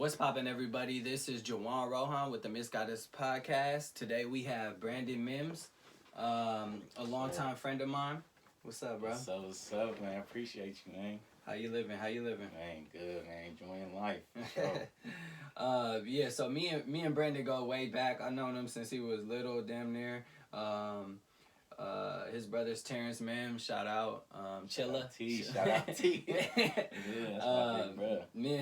What's poppin', everybody? This is Juwan Rohan with the Misguided Podcast. Today we have Brandon Mims, a longtime friend of mine. What's up, bro? What's up, man? Appreciate you, man. How you living? Man, good, man. Enjoying life. So. Yeah, so me and Brandon go way back. I've known him since he was little, damn near. His brother's Terrence Mims, shout out. Chilla. Shout out T. Yeah, that's my big brother. Me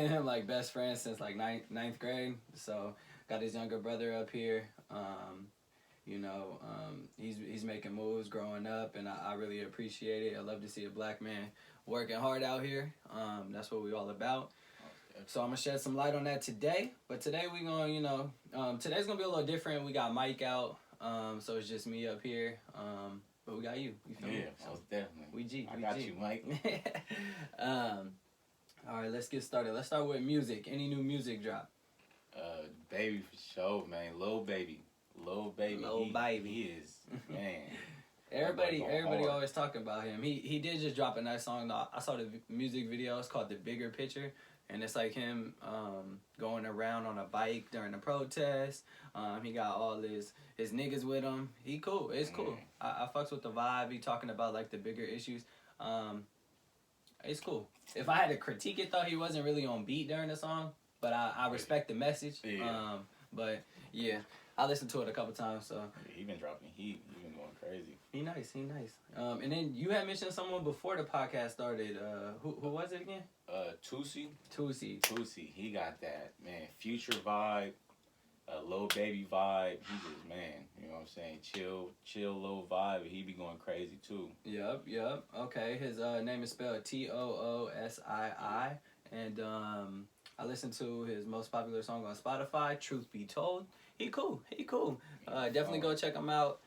and him like best friends since like ninth grade. So got his younger brother up here. He's making moves, growing up, and I really appreciate it. I love to see a black man working hard out here. That's what we all about. So I'm gonna shed some light on that today. But today we gonna, today's gonna be a little different. We got Mike out, so it's just me up here. But we got you. You feel me? Yeah, most definitely. We got you, Mike. All right, let's get started. Let's start with music. Any new music drop? Baby for sure, man. Lil Baby. He is, man. Everybody always talking about him. He did just drop a nice song. I saw the music video. It's called The Bigger Picture. And it's like him going around on a bike during the protest. He got all his niggas with him. He cool. It's cool. I fucks with the vibe. He talking about like the bigger issues. It's cool. If I had to critique it though, he wasn't really on beat during the song. But I respect the message. Yeah. But yeah, I listened to it a couple times. So he been dropping heat. He been going crazy. He nice. And then you had mentioned someone before the podcast started. Who was it again? Tusi. He got that, man, future vibe, Lil Baby vibe. He just, man, you know what I'm saying? Chill little vibe. He be going crazy too. Yep. Okay, his name is spelled Toosii. And I listened to his most popular song on Spotify, Truth Be Told. He cool. Definitely go check him out.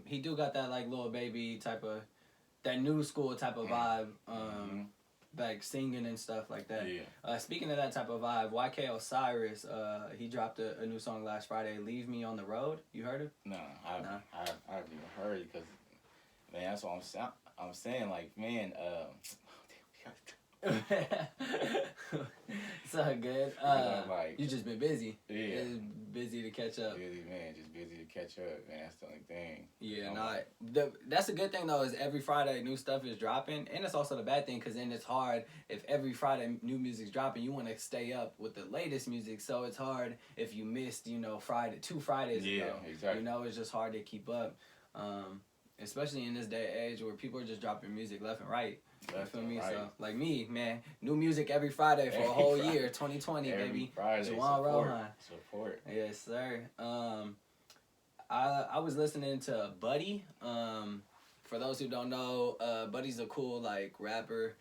He do got that like Lil Baby type of, that new school type of vibe. Like singing and stuff like that. Yeah. Speaking of that type of vibe, YK Osiris, he dropped a new song last Friday, Leave Me on the Road. You heard it? No, I haven't even heard it because, man, that's what I'm saying. Like, man, it's all good. You just been busy. Yeah. It's busy to catch up. Busy, man. Just busy to catch up, man. That's the only thing. Yeah, that's a good thing, though, is every Friday new stuff is dropping. And it's also the bad thing, because then it's hard. If every Friday new music's dropping, you want to stay up with the latest music. So it's hard if you missed, 2 Fridays ago. Yeah, exactly. It's just hard to keep up. Especially in this day and age where people are just dropping music left and right. You feel me? Right. So, like me, man, new music every Friday for a whole year, 2020, every baby. Friday, Juwan Rohan. Support. Yes, sir. I was listening to Buddy. For those who don't know, Buddy's a cool, like, rapper.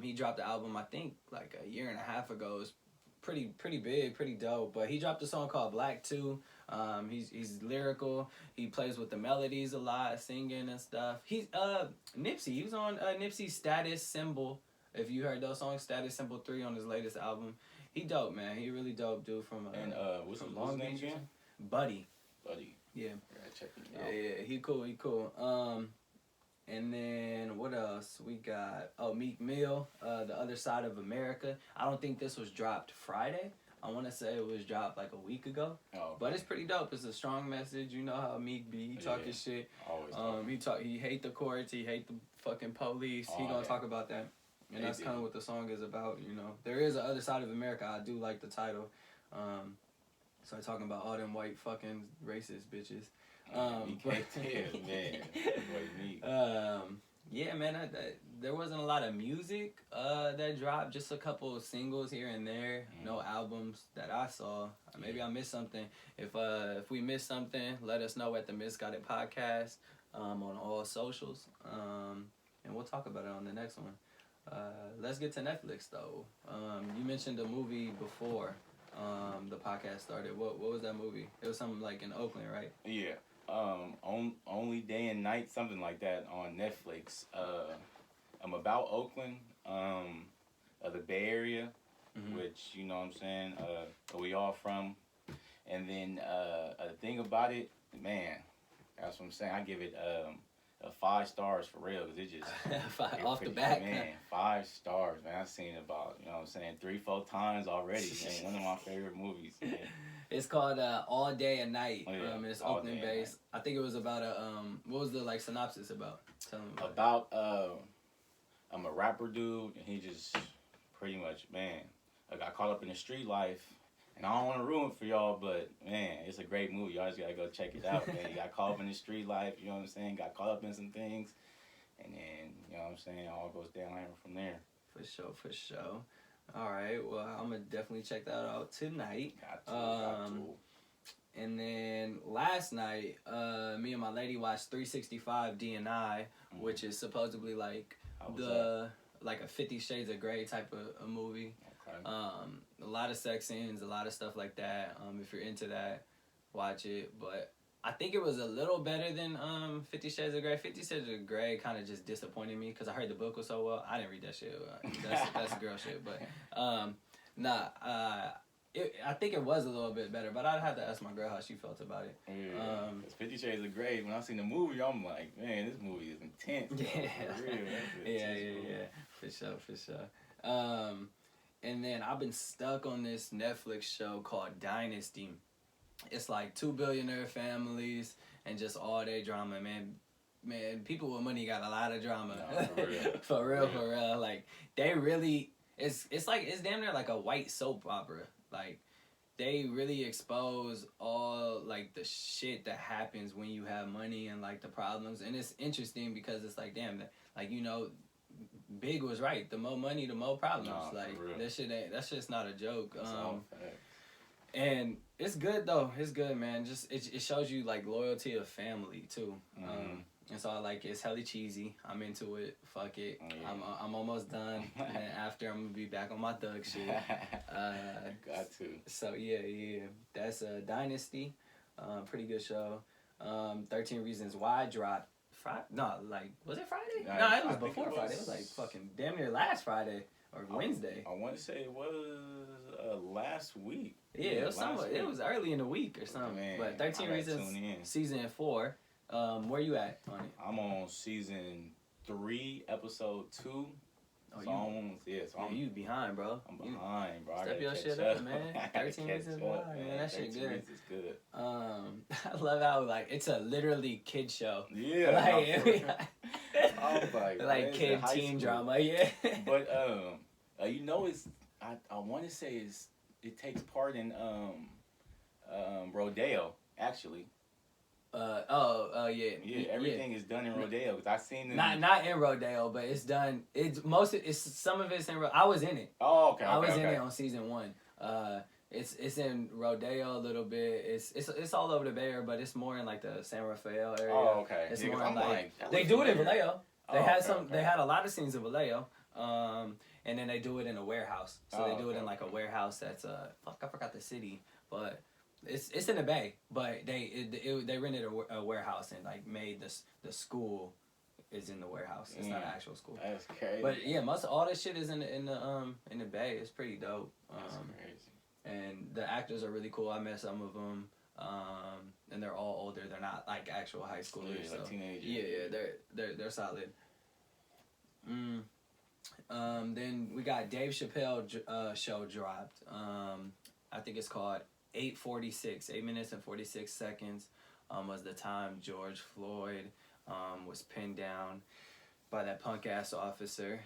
He dropped the album, I think, like a year and a half ago. It's pretty big, pretty dope. But he dropped a song called Black 2. He's lyrical. He plays with the melodies a lot, singing and stuff. He's Nipsey. He was on Nipsey's Status Symbol. If you heard those songs, Status Symbol 3 on his latest album. He dope, man. He really dope dude from what's his name again? Buddy. Yeah. Check him out. Yeah. He cool. And then what else we got? Oh, Meek Mill, The Other Side of America. I don't think this was dropped Friday. I want to say it was dropped like a week ago. Oh, okay. But it's pretty dope. It's a strong message. You know how Meek be. He talking shit. Always. He hate the courts. He hate the fucking police. He gonna talk about that. And that's kind of what the song is about. There is a Other Side of America. I do like the title. So talking about all them white fucking racist bitches. Yeah, man, there wasn't a lot of music that dropped, just a couple of singles here and there, no albums that I saw. Maybe I missed something. If we missed something, let us know at the Misguided Podcast on all socials, and we'll talk about it on the next one. Let's get to Netflix, though. You mentioned a movie before the podcast started. What was that movie? It was something like in Oakland, right? Yeah. Only Day and Night, something like that on Netflix. I'm about Oakland, the Bay Area, which, you know what I'm saying, we all from. And then the thing about it, man, that's what I'm saying. I give it 5 stars for real, because it just off the bat. Man, 5 stars, man. I've seen it about, you know what I'm saying, 3-4 times already. Man, one of my favorite movies. Man. It's called All Day and Night. Oh, yeah. And it's Oakland based. I think it was about what was the like synopsis about? Tell them about I'm a rapper dude, and he just pretty much, man, I got caught up in the street life. And I don't want to ruin it for y'all, but, man, it's a great movie. Y'all just got to go check it out, man. You got caught up in the street life, you know what I'm saying? Got caught up in some things. And then, you know what I'm saying, it all goes downhill from there. For sure. All right, well, I'm going to definitely check that out tonight. Got to. And then last night, me and my lady watched 365 D&I, which is supposedly like like a 50 Shades of Grey type of movie. Okay. A lot of sex scenes, a lot of stuff like that. If you're into that, watch it. But I think it was a little better than 50 Shades of Grey. 50 Shades of Grey kind of just disappointed me because I heard the book was so well. I didn't read that shit. That's girl shit. But I think it was a little bit better. But I'd have to ask my girl how she felt about it. Yeah, 50 Shades of Grey, when I seen the movie, I'm like, man, this movie is intense. Yeah. For real. Yeah. For sure. And then I've been stuck on this Netflix show called Dynasty. It's like 2 billionaire families and just all day drama, man. Man, people with money got a lot of drama. No, for real. Like, they really, it's damn near like a white soap opera. Like, they really expose all, like, the shit that happens when you have money and, like, the problems. And it's interesting because it's like, damn, like, you know, Big was right. The more money, the more problems. No, like, that's just not a joke. And it's good, though. It's good, man. Just, it shows you, like, loyalty of family, too. Mm-hmm. And so I like it. It's hella cheesy. I'm into it. Fuck it. Yeah. I'm almost done. And after, I'm gonna be back on my thug shit. Got to. So yeah. That's Dynasty. Pretty good show. 13 Reasons Why dropped Friday. No, like, was it Friday? No, it was before Friday. It was like fucking damn near last Friday or Wednesday. I want to say it was last week. Yeah, it was somewhere. It was early in the week or something. Man, but 13 Reasons season 4. Where you at on it? I'm on season 3, episode 2. So you behind, bro. I'm behind, bro. Step your shit up, man. 13 Reasons Why, man. That shit good. I love how, like, it's a literally kid show. Yeah. I was like kid teen drama, yeah. But you know, I want to say it takes part in Rodeo, actually. Yeah, everything is done in Rodeo, because I seen them. Not in Rodeo, but it's done. Some of it's in. I was in it. Oh, okay. I was in it on season 1. It's in Rodeo a little bit. It's all over the Bay Area, but it's more in like the San Rafael area. Oh, okay. It's more like they do it in Vallejo. They They had a lot of scenes in Vallejo. And then they do it in a warehouse. So they do it in like a warehouse that's I forgot the city, but. It's in the Bay, but they rented a warehouse and like made the school is in the warehouse. It's not an actual school. That's crazy. But yeah, all this shit is in the Bay. It's pretty dope. That's crazy. And the actors are really cool. I met some of them, and they're all older. They're not like actual high schoolers. Yeah, like teenagers. Yeah, they're solid. Then we got Dave Chappelle show dropped. I think it's called 8 minutes and 46 seconds was the time George Floyd was pinned down by that punk ass officer,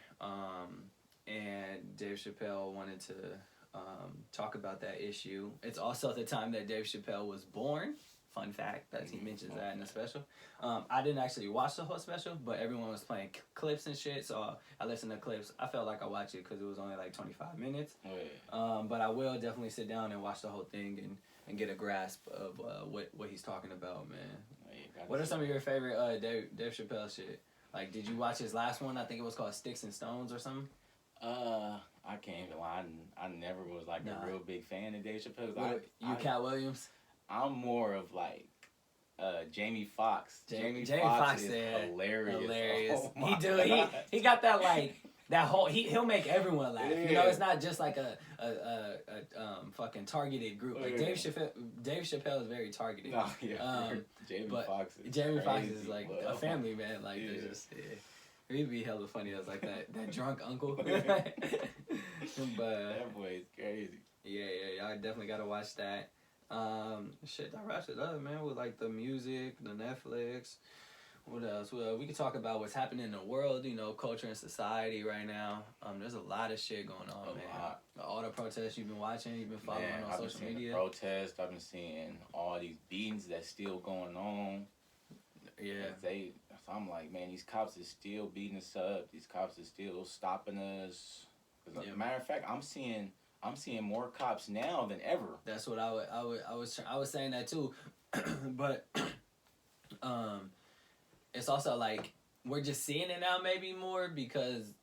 and Dave Chappelle wanted to talk about that issue. It's also the time that Dave Chappelle was born. Fun fact that he mentions that in the special. I didn't actually watch the whole special, but everyone was playing clips and shit, so I listened to clips. I felt like I watched it because it was only like 25 minutes. Oh, yeah. But I will definitely sit down and watch the whole thing and get a grasp of what he's talking about, man. Oh, yeah, what are some of your favorite Dave Chappelle shit? Like, did you watch his last one? I think it was called Sticks and Stones or something. I can't even lie. I never was like a real big fan of Dave Chappelle. Cat Williams? I'm more of like Jamie Foxx. Jamie Foxx is hilarious. Hilarious. Oh he got that like that whole he'll make everyone laugh. You know, it's not just like a fucking targeted group. Like Dave Chappelle is very targeted. No, Jamie Foxx is like a family man. Like it's just he'd be hella funny as like that drunk uncle. But that boy is crazy. Yeah, I definitely gotta watch that. Shit, that wraps it up, man. With like the music, the Netflix. What else? Well, we can talk about what's happening in the world, you know, culture and society right now. There's a lot of shit going on, man. All the protests you've been watching, you've been following on social media. I've been seeing the protests. I've been seeing all these beatings that's still going on. Yeah. So I'm like, man, these cops are still beating us up. These cops are still stopping us. Matter of fact, I'm seeing more cops now than ever. That's what I was saying that too, but it's also like we're just seeing it now maybe more because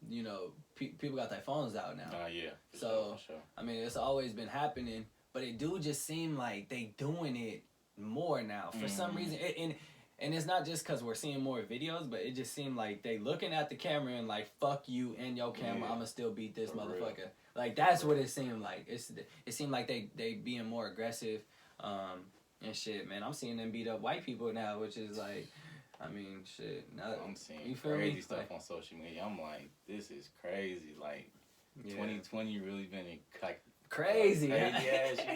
you know people got their phones out now. Yeah. So for sure. I mean it's always been happening, but it do just seem like they doing it more now for some reason. And it's not just because we're seeing more videos, but it just seemed like they looking at the camera and like, fuck you and your camera, I'ma still beat this motherfucker. Real. Like, that's what it seemed like. It seemed like they being more aggressive and shit, man. I'm seeing them beat up white people now, which is like, I mean, shit. Now I'm seeing crazy stuff on social media. I'm like, this is crazy. Like, 2020 really been like crazy ass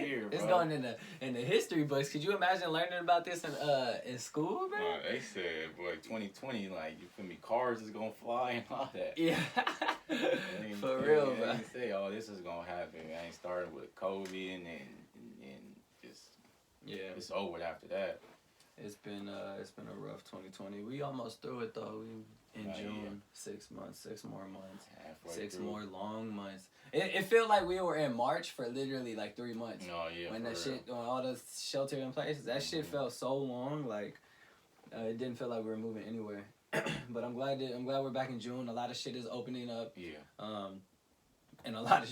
year, bro. It's going in the history books. Could you imagine learning about this in school, man? They said, boy, 2020, like, you feel me, cars is gonna fly and all that. Yeah. For real, bro. They say, oh, this is gonna happen. I ain't starting with COVID and just it's over after that. It's been a rough 2020. We almost through it though. In June, 6 months, 6 more months, halfway 6 through. more long months. It felt like we were in March for literally like 3 months. Oh yeah, when all the shelter in place, that shit felt so long. Like it didn't feel like we were moving anywhere. But I'm glad we're back in June. A lot of shit is opening up. Yeah. And a lot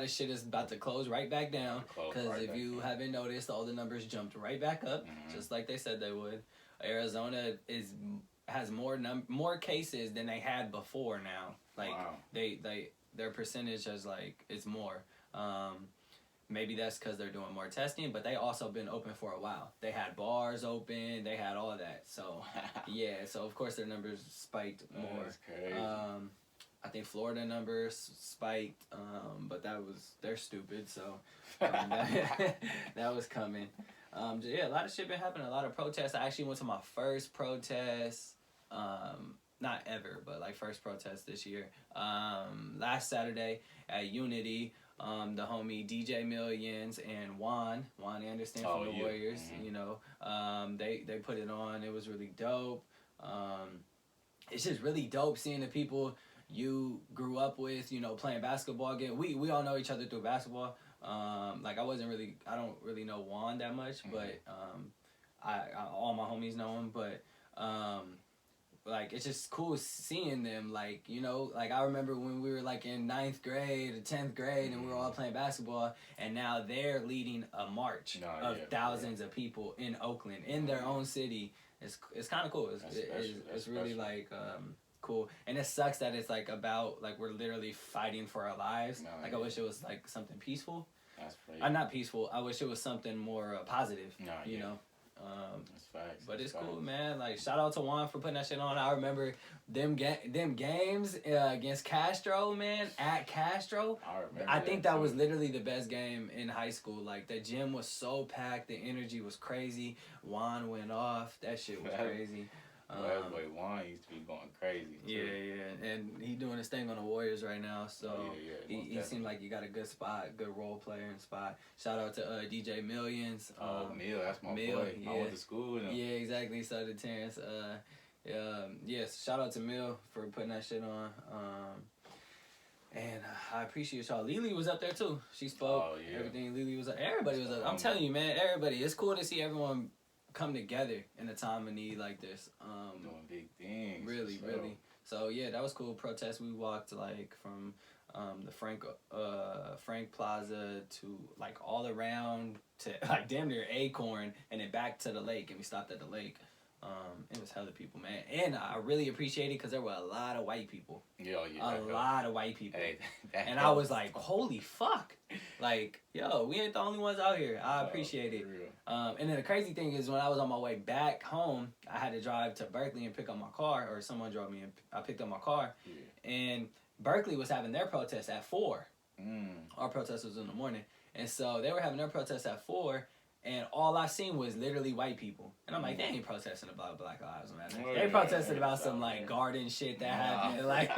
of shit is about to close right back down. Because if you haven't noticed, all the numbers jumped right back up, just like they said they would. Arizona has more cases than they had before now. Like their percentage is like it's more. Maybe that's because they're doing more testing, but they also been open for a while. They had bars open, they had all that. So so of course their numbers spiked more. That's crazy. I think Florida numbers spiked, but they're stupid. So that was coming. A lot of shit been happening. A lot of protests. I actually went to my first protest. Not ever, but like first protest this year. Last Saturday at Unity, the homie DJ Millions and Juwan Anderson from the Warriors, you know, they put it on. It was really dope. It's just really dope seeing the people you grew up with, you know, playing basketball again. We all know each other through basketball. Like I don't really know Juan that much, but I all my homies know him, but like it's just cool seeing them, like, you know, like I remember when we were like in 9th grade or 10th grade and we were all playing basketball, and now they're leading a march of thousands of people in Oakland, in their own city. It's kind of cool. It's really like cool, and it sucks that it's like about like we're literally fighting for our lives. I wish it was like something peaceful. That's pretty. Not peaceful. I wish it was something more positive. You know. That's facts. But it's cool, man. Like shout out to Juan for putting that shit on. I remember them games against Castro, man. At Castro, I think that was literally the best game in high school. Like the gym was so packed, the energy was crazy. Juan went off. That shit was crazy. That boy Juan used to be going crazy too. Yeah, and he doing his thing on the Warriors right now. So he seemed like you got a good spot, good role player and spot. Shout out to DJ Millions. Mill, that's my boy. I went to school with him. Yeah, exactly. So did Terrence. Yes, shout out to Mill for putting that shit on. And I appreciate y'all. Lily was up there too. She spoke. Everything. Lily was up. Everybody was up. I'm telling you, man. Everybody. It's cool to see everyone come together in a time of need like this. Doing big things. Really. So yeah, that was cool. Protest. We walked like from the Frank Plaza to like all around to like damn near Acorn, and then back to the lake, and we stopped at the lake. It was hella people, man. And I really appreciate it because there were a lot of white people. Yeah. A lot of white people. Hey, and I was like, holy fuck. Like, yo, we ain't the only ones out here. I appreciate it. And then the crazy thing is when I was on my way back home, I had to drive to Berkeley and pick up my car, or someone drove me and I picked up my car. Yeah. And Berkeley was having their protest at 4. Our protest was in the morning. And so they were having their protest at 4. And all I seen was literally white people. And I'm like, they ain't protesting about Black Lives Matter. They protested about some, like, garden shit that happened. Like,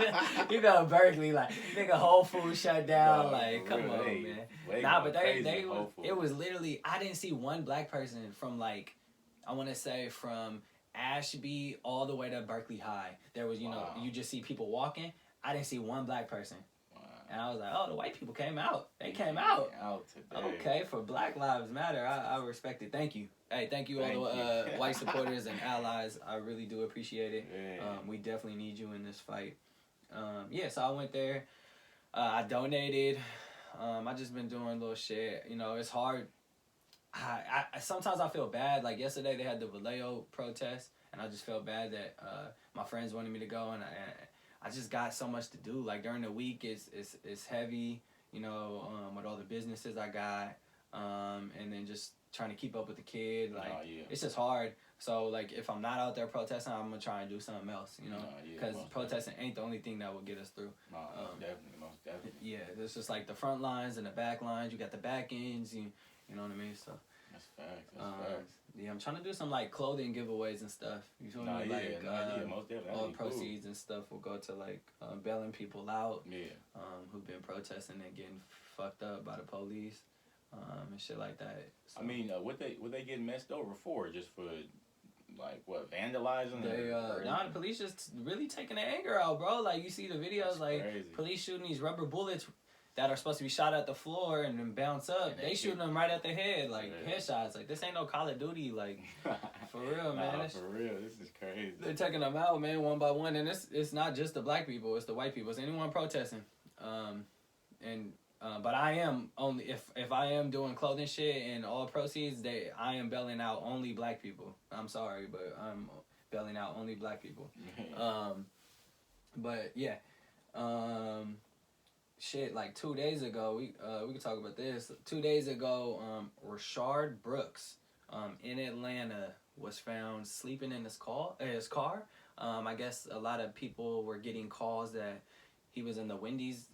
you know, Berkeley, like, nigga, Whole Foods shut down. Like, come on, man. Nah, but it was literally, I didn't see one black person from, like, I want to say from Ashby all the way to Berkeley High. There was, you know, you just see people walking. I didn't see one black person. And I was like, oh, the white people came out. They came out. Okay, for Black Lives Matter, I respect it. Thank you. Hey, thank you all the white supporters and allies. I really do appreciate it. We definitely need you in this fight. Yeah, so I went there. I donated. I just been doing little shit. You know, it's hard. I sometimes I feel bad. Like yesterday they had the Vallejo protest, and I just felt bad that my friends wanted me to go, and I just got so much to do. Like during the week, it's heavy, you know, with all the businesses I got, and then just trying to keep up with the kid. Like it's just hard. So like if I'm not out there protesting, I'm gonna try and do something else, you know, because protesting ain't the only thing that will get us through. Most definitely. Yeah, it's just like the front lines and the back lines. You got the back ends, you know what I mean. So that's facts. Yeah, I'm trying to do some like clothing giveaways and stuff. You feel me? Like most definitely. All proceeds and stuff will go to like bailing people out. Yeah. Who've been protesting and getting fucked up by the police, and shit like that. So, I mean, what they getting messed over for? Just for like what, vandalizing? The police just really taking their anger out, bro. Like you see the videos, that's like crazy. Police shooting these rubber bullets that are supposed to be shot at the floor and then bounce up. They shooting them right at the head, like headshots. Like this ain't no Call of Duty, like for real, man. For real, this is crazy. They're taking them out, man, one by one, and it's not just the black people, it's the white people. It's anyone protesting. But I am only if I am doing clothing shit and all proceeds, I am bailing out only black people. I'm sorry, but I'm bailing out only black people. But yeah. Shit, like 2 days ago, we could talk about this. 2 days ago, Rayshard Brooks, in Atlanta, was found sleeping in his car. I guess a lot of people were getting calls that he was in the Wendy's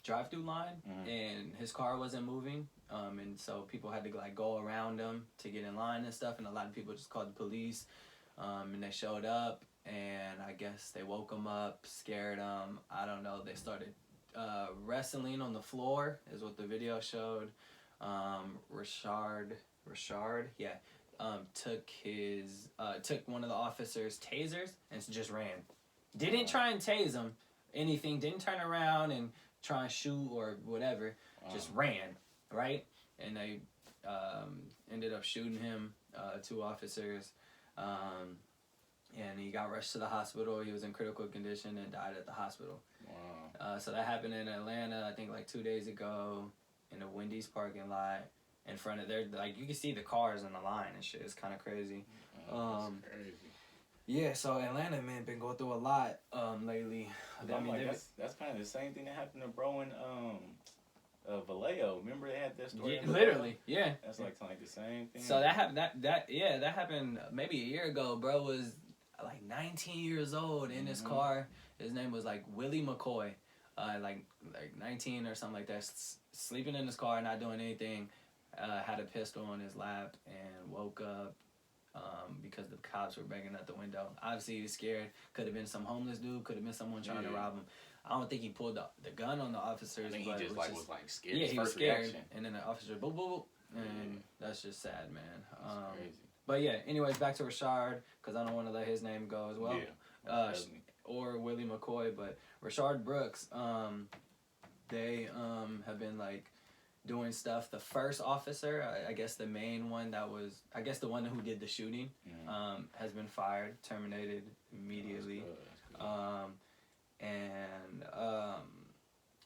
drive-through line, and his car wasn't moving, and so people had to like go around him to get in line and stuff, and a lot of people just called the police, and they showed up, and I guess they woke him up, scared him. I don't know. They started wrestling on the floor is what the video showed. Rayshard, took one of the officers' tasers and just ran. Didn't try and tase him, anything. Didn't turn around and try and shoot or whatever. Just ran, right? And they ended up shooting him. 2 officers. And he got rushed to the hospital. He was in critical condition and died at the hospital. Wow. So that happened in Atlanta, I think like 2 days ago, in a Wendy's parking lot in front of there. Like you can see the cars in the line and shit. It's kind of crazy. That's crazy. Yeah, so Atlanta, man, been going through a lot lately. That's kind of the same thing that happened to bro in Vallejo. Remember they had that story? Yeah, literally, yeah. That's like the same thing. So that happened. That happened maybe a year ago. Bro was like 19 years old in his car. His name was like Willie McCoy, like 19 or something like that. Sleeping in his car, not doing anything. Had a pistol on his lap and woke up because the cops were banging at the window. Obviously, he was scared. Could have been some homeless dude. Could have been someone trying to rob him. I don't think he pulled the gun on the officers. I think he just was scared. Yeah, his he was first scared. reaction. And then the officer boop boop boop, and that's just sad, man. That's crazy. But yeah, anyways, back to Rayshard, because I don't want to let his name go as well. Yeah, or Willie McCoy, but Rayshard Brooks, they have been like doing stuff. The first officer, I guess the main one the one who did the shooting, has been fired, terminated immediately. That's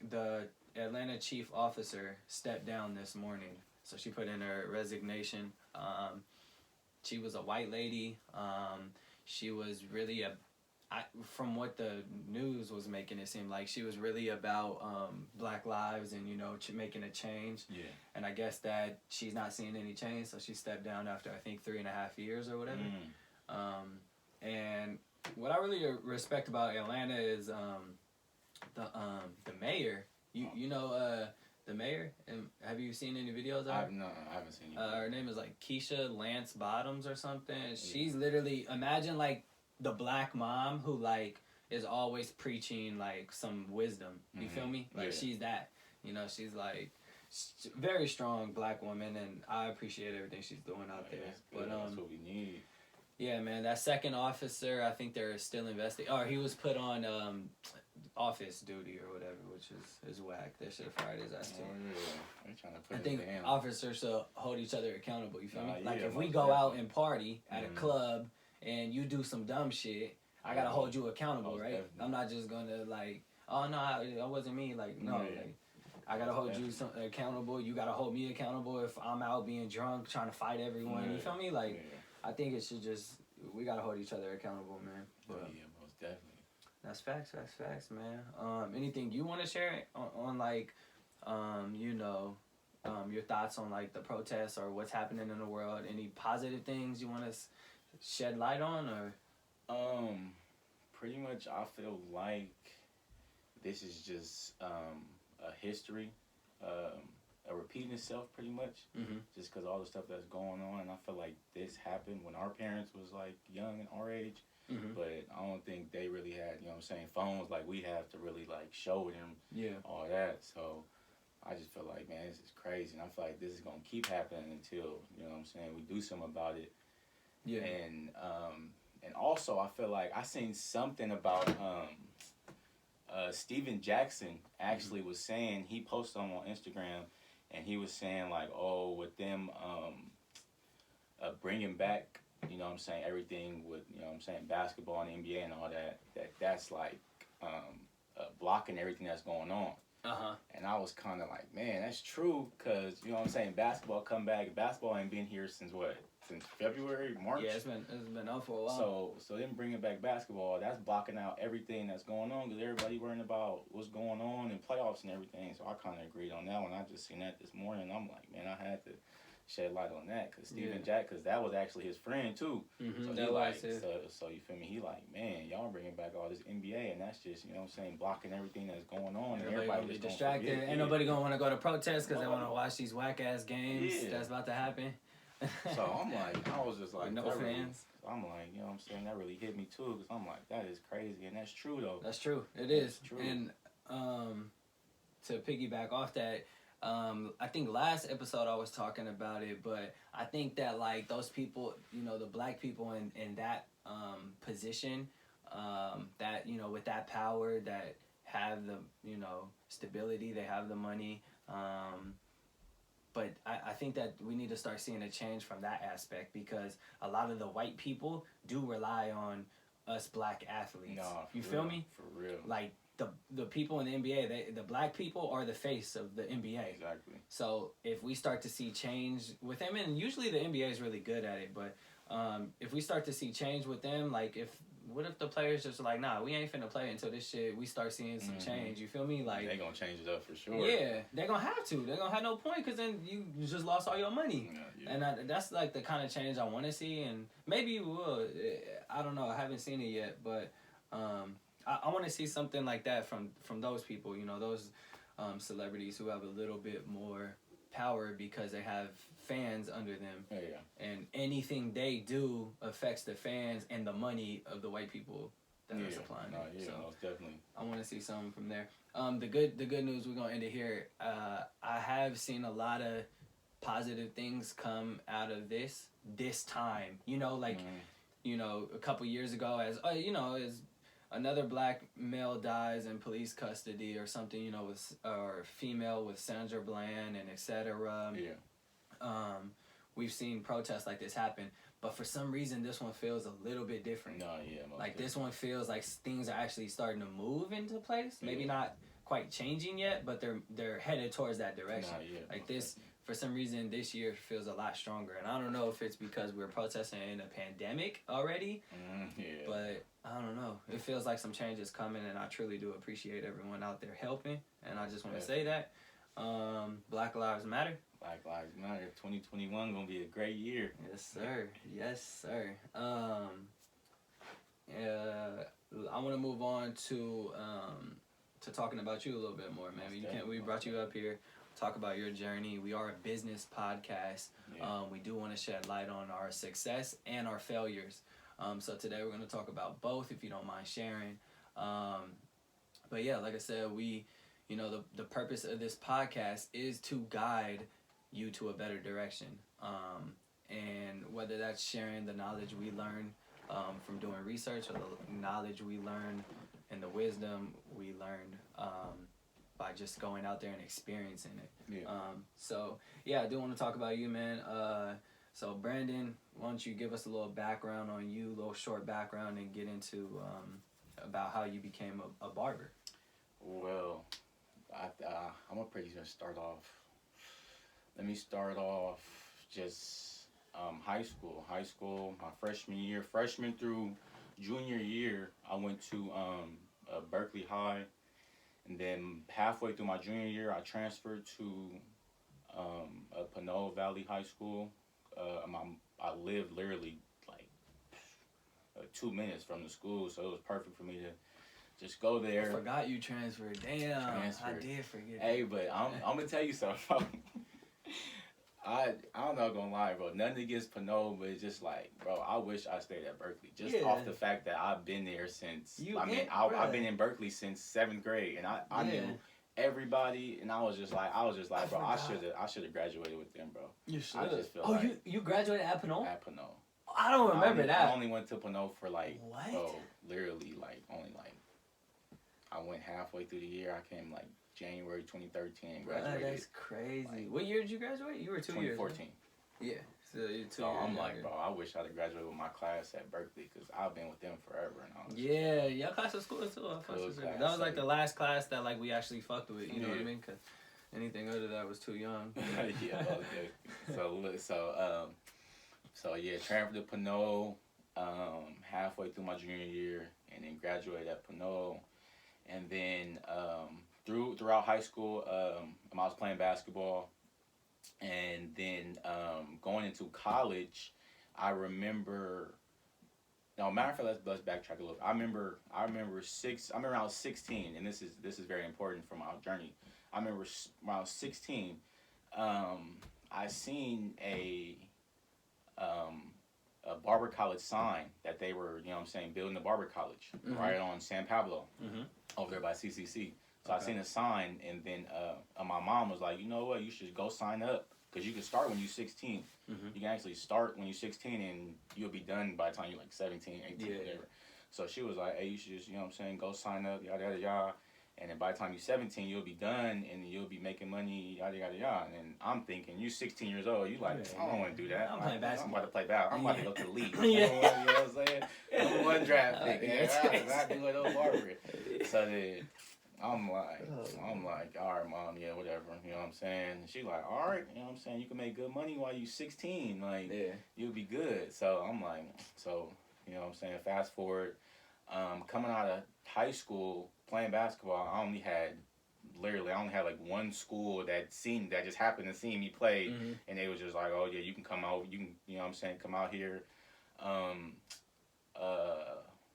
good. The Atlanta chief officer stepped down this morning, so she put in her resignation. she was a white lady. She was really from what the news was making it seem like, she was really about Black lives and, you know, making a change. Yeah. And I guess that she's not seeing any change, so she stepped down after, I think, 3.5 years or whatever. And what I really respect about Atlanta is the mayor. You know the mayor? And have you seen any videos of her? No, I haven't seen any. Her name is like Keisha Lance Bottoms or something. She's literally, imagine like the black mom who like is always preaching like some wisdom. You feel me? Like she's that. You know, she's like very strong black woman, and I appreciate everything she's doing out there. But that's what we need. Yeah, man, that second officer, I think they're still investigating. Or he was put on office duty or whatever, which is whack. They should have fired his ass too. They're trying to put I think down. Officers should hold each other accountable. You feel me? Like if we most go out and party at a club and you do some dumb shit, I gotta hold you accountable, right? Definitely. I'm not just gonna like, oh no, it wasn't me. Like no, like I gotta hold you accountable. You gotta hold me accountable if I'm out being drunk trying to fight everyone. You feel me? Like I think it should just, we gotta hold each other accountable, man. But yeah, most definitely. That's facts, man. Anything you want to share on like, you know, your thoughts on like the protests or what's happening in the world? Any positive things you want to shed light on, or? Pretty much, I feel like this is just a history, repeating itself pretty much. Just because all the stuff that's going on, and I feel like this happened when our parents was like young and our age. But I don't think they really had, you know what I'm saying, phones like we have to really like show them all that. So I just feel like, man, this is crazy. And I feel like this is going to keep happening until, you know what I'm saying, we do something about it. Yeah. And also I feel like I seen something about Steven Jackson actually was saying, he posted on Instagram, and he was saying like, oh, with them bringing back, you know what I'm saying, everything with, you know what I'm saying, basketball and NBA and all that's like blocking everything that's going on. And I was kind of like, man, that's true, because, you know what I'm saying, basketball come back. Basketball ain't been here since what? Since February, March? Yeah, it's been out for a while. So them bringing back basketball, that's blocking out everything that's going on, because everybody worrying about what's going on in playoffs and everything. So I kind of agreed on that one. I just seen that this morning. I'm like, man, I had to shed light on that, because Steven Jack, because that was actually his friend too. So he like, so you feel me? He like, man, y'all bringing back all this NBA, and that's just, you know what I'm saying, blocking everything that's going on. And everybody be just distracted. Ain't nobody gonna want to go to protests because they want to watch these whack ass games that's about to happen. So I'm like, I was just like, no fans. Really, I'm like, you know what I'm saying, that really hit me too, because I'm like, that is crazy, and that's true though. That's true. It is. True. And to piggyback off that, I think last episode I was talking about it, but I think that like those people, you know, the black people in that position, that, you know, with that power, that have the, you know, stability, they have the money, but I think that we need to start seeing a change from that aspect, because a lot of the white people do rely on us black athletes. You feel me? For real. Like the people in the NBA, the black people are the face of the NBA. Exactly. So if we start to see change with them, and usually the NBA is really good at it, but if we start to see change with them, like what if the players just like, nah, we ain't finna play until this shit, we start seeing some change, you feel me? Like they gonna change it up for sure. Yeah, they gonna have to. They gonna have no point, because then you just lost all your money. And that's like the kind of change I want to see, and maybe we will. I don't know. I haven't seen it yet, but I want to see something like that from those people, you know, those celebrities who have a little bit more power because they have fans under them. And anything they do affects the fans and the money of the white people that are supplying it. So most definitely. I want to see something from there. The good news, we're gonna end it here. I have seen a lot of positive things come out of this time. You know, like you know, a couple years ago, as another black male dies in police custody or something, you know, or female with Sandra Bland and etc. We've seen protests like this happen, but for some reason this one feels a little bit different. Like this one feels like things are actually starting to move into place. Maybe not quite changing yet, but they're headed towards that direction. Like this for some reason this year feels a lot stronger. And I don't know if it's because we're protesting in a pandemic already, but I don't know. It feels like some change is coming, and I truly do appreciate everyone out there helping. And I just want to say that. Black Lives Matter. Black Lives Matter. 2021 gonna be a great year. Yes, sir. Yes, sir. I want to move on to talking about you a little bit more, man. We brought you up here to talk about your journey. We are a business podcast. Yeah. We do want to shed light on our success and our failures. So today we're going to talk about both, if you don't mind sharing. But yeah, like I said, the purpose of this podcast is to guide you to a better direction. And whether that's sharing the knowledge we learn from doing research, or the knowledge we learn and the wisdom we learned by just going out there and experiencing it. Yeah. I do want to talk about you, man. So Brandon, why don't you give us a little background on you, a little short background, and get into about how you became a barber. Well, I'm gonna pretty much start off. Let me start off just high school. My freshman through junior year, I went to Berkeley High, and then halfway through my junior year, I transferred to Pinole Valley High School. I lived literally like 2 minutes from the school, so it was perfect for me to just go there. I forgot you transferred. Damn, I did forget. Hey, but I'm gonna tell you something. I'm not gonna lie, bro. Nothing against Pinole, but it's just like, bro, I wish I stayed at Berkeley. Just off the fact that I've been there since. I've been in Berkeley since 7th grade, and I knew everybody, and I was just like, bro, I should have graduated with them, bro. You should. I just feel like you graduated at Pinole? At Pinole. I don't remember that. I only went to Pinole for like, what? Bro, literally only I went halfway through the year. I came like January 2013 and graduated. That's crazy. What year did you graduate? You were 2 years. 2014. Yeah. So you're 2 years. So I'm like, bro, I wish I'd have graduated with my class at Berkeley, because I've been with them forever. And your class was cool too. That was like the last class that like we actually fucked with. You know what I mean? Because anything other than that was too young. Yeah. Okay. So yeah, transferred to Pinole halfway through my junior year, and then graduated at Pinole. And then throughout high school, I was playing basketball. And then going into college, I remember. No, matter of fact, let's backtrack a little. I remember I was 16, and this is very important for my journey. I remember when I was 16, I seen a Barber College sign that they were, building the Barber College right on San Pablo, over there by CCC. So I seen a sign, and then my mom was like, you know what, you should go sign up, because you can start when you're 16. You can actually start when you're 16, and you'll be done by the time you're like 17, 18, whatever. So she was like, hey, you should just, go sign up, yada, yada, yada. And then by the time you're 17, you'll be done, and you'll be making money, yada, yada, yada. And then I'm thinking, you're 16 years old, you like, I don't want to do that. I'm playing basketball. I'm about to play basketball. I'm about to go to the league. You know what I'm saying? Number 1 draft pick. I do it over Barber. So then I'm like, all right, Mom, yeah, whatever. You know what I'm saying? She like, all right, you know what I'm saying? You can make good money while you're 16. Like, you'll be good. So I'm like, you know what I'm saying? Fast forward, coming out of high school, playing basketball, I only had like one school that just happened to see me play, and they was just like, oh yeah, you can come out, you know what I'm saying, come out here.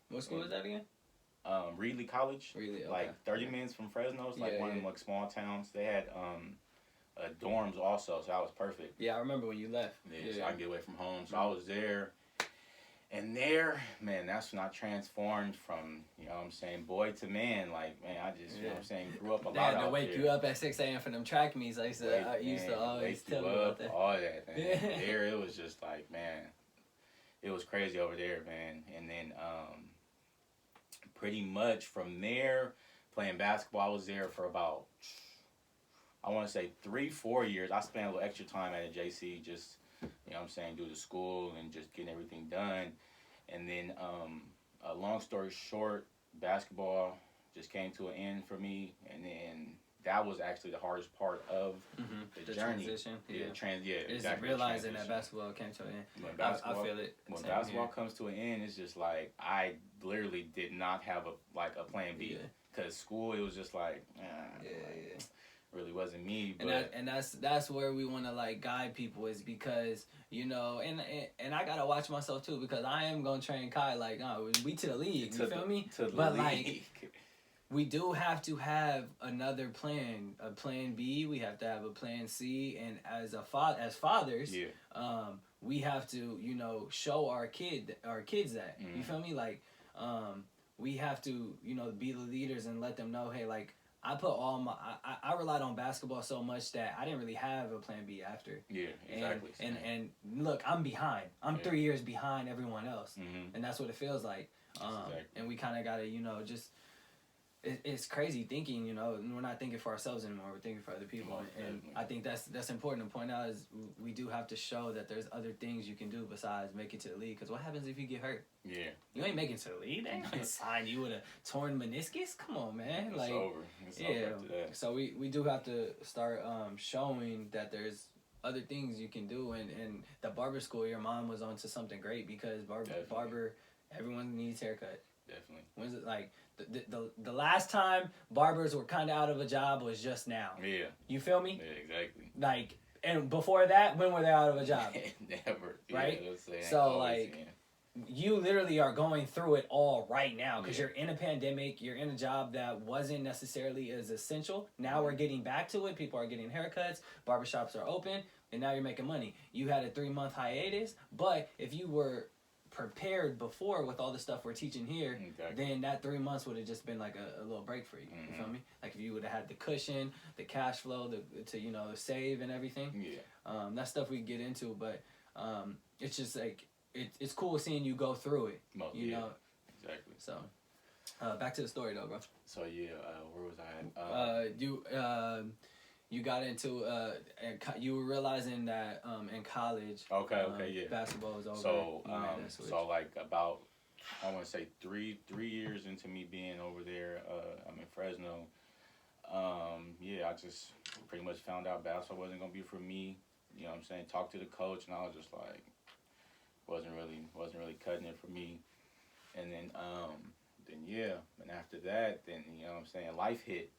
What school is that again? Reedley College. Reedley, okay. Like 30 minutes from Fresno. It's like one of them like small towns. They had dorms also, so that was perfect. Yeah, I remember when you left. Yeah, so I could get away from home. So I was there. And there, man, that's when I transformed from, you know what I'm saying, boy to man. Like, man, I just, you know what I'm saying, grew up a lot out there. To wake you up at 6 a.m. for them track meets. I used to always tell you about that. All that, man. There, it was just like, man, it was crazy over there, man. And then pretty much from there, playing basketball, I was there for about, I want to say 3-4 years. I spent a little extra time at a JC, just, you know what I'm saying, do the school and just getting everything done. And then, long story short, basketball just came to an end for me. And then that was actually the hardest part of the journey. Transition. It's realizing that basketball came to an end. I feel it. When basketball comes to an end, it's just like I literally did not have a plan B. Because school, it was just like, really wasn't me. But and that's where we want to like guide people, is because, you know, and I gotta watch myself too, because I am gonna train Kai like, we to the league, you feel me? But like, we do have to have another plan, a plan B. We have to have a plan C, and as fathers, we have to, you know, show our kids that, you feel me? Like, we have to, you know, be the leaders and let them know, hey, like, I put all my, I relied on basketball so much that I didn't really have a plan B after. Yeah, exactly. And look, I'm behind. I'm 3 years behind everyone else, and that's what it feels like. And we kind of gotta, you know, just. It's crazy thinking, you know, we're not thinking for ourselves anymore. We're thinking for other people, and I think that's important to point out, is we do have to show that there's other things you can do besides make it to the league. Because what happens if you get hurt? Yeah, you ain't making it to the league. They ain't gonna sign you with a torn meniscus. Come on, man. It's like over. It's over after that. So we do have to start showing that there's other things you can do, and the barber school. Your mom was onto something great, because barber, everyone needs haircut. Definitely. When's it like? The last time barbers were kind of out of a job was just now. Yeah. You feel me? Yeah, exactly. Like, and before that, when were they out of a job? Never. Right? Yeah, so, like, you literally are going through it all right now, because you're in a pandemic. You're in a job that wasn't necessarily as essential. Now we're getting back to it. People are getting haircuts. Barbershops are open. And now you're making money. You had a 3-month hiatus. But if you were prepared before with all the stuff we're teaching here, then that 3 months would have just been like a little break for you. You feel me? Like if you would have had the cushion, the cash flow, to you know, save and everything. Yeah. That stuff we get into, but it's just like it's cool seeing you go through it. You know. Exactly. So back to the story though, bro. So where was I at? You got into you were realizing that in college. Basketball was over. So like about, I want to say 3 years into me being over there. I'm in Fresno. I just pretty much found out basketball wasn't gonna be for me. You know what I'm saying? Talked to the coach, and I was just like, wasn't really cutting it for me. And then and after that, then you know what I'm saying, life hit.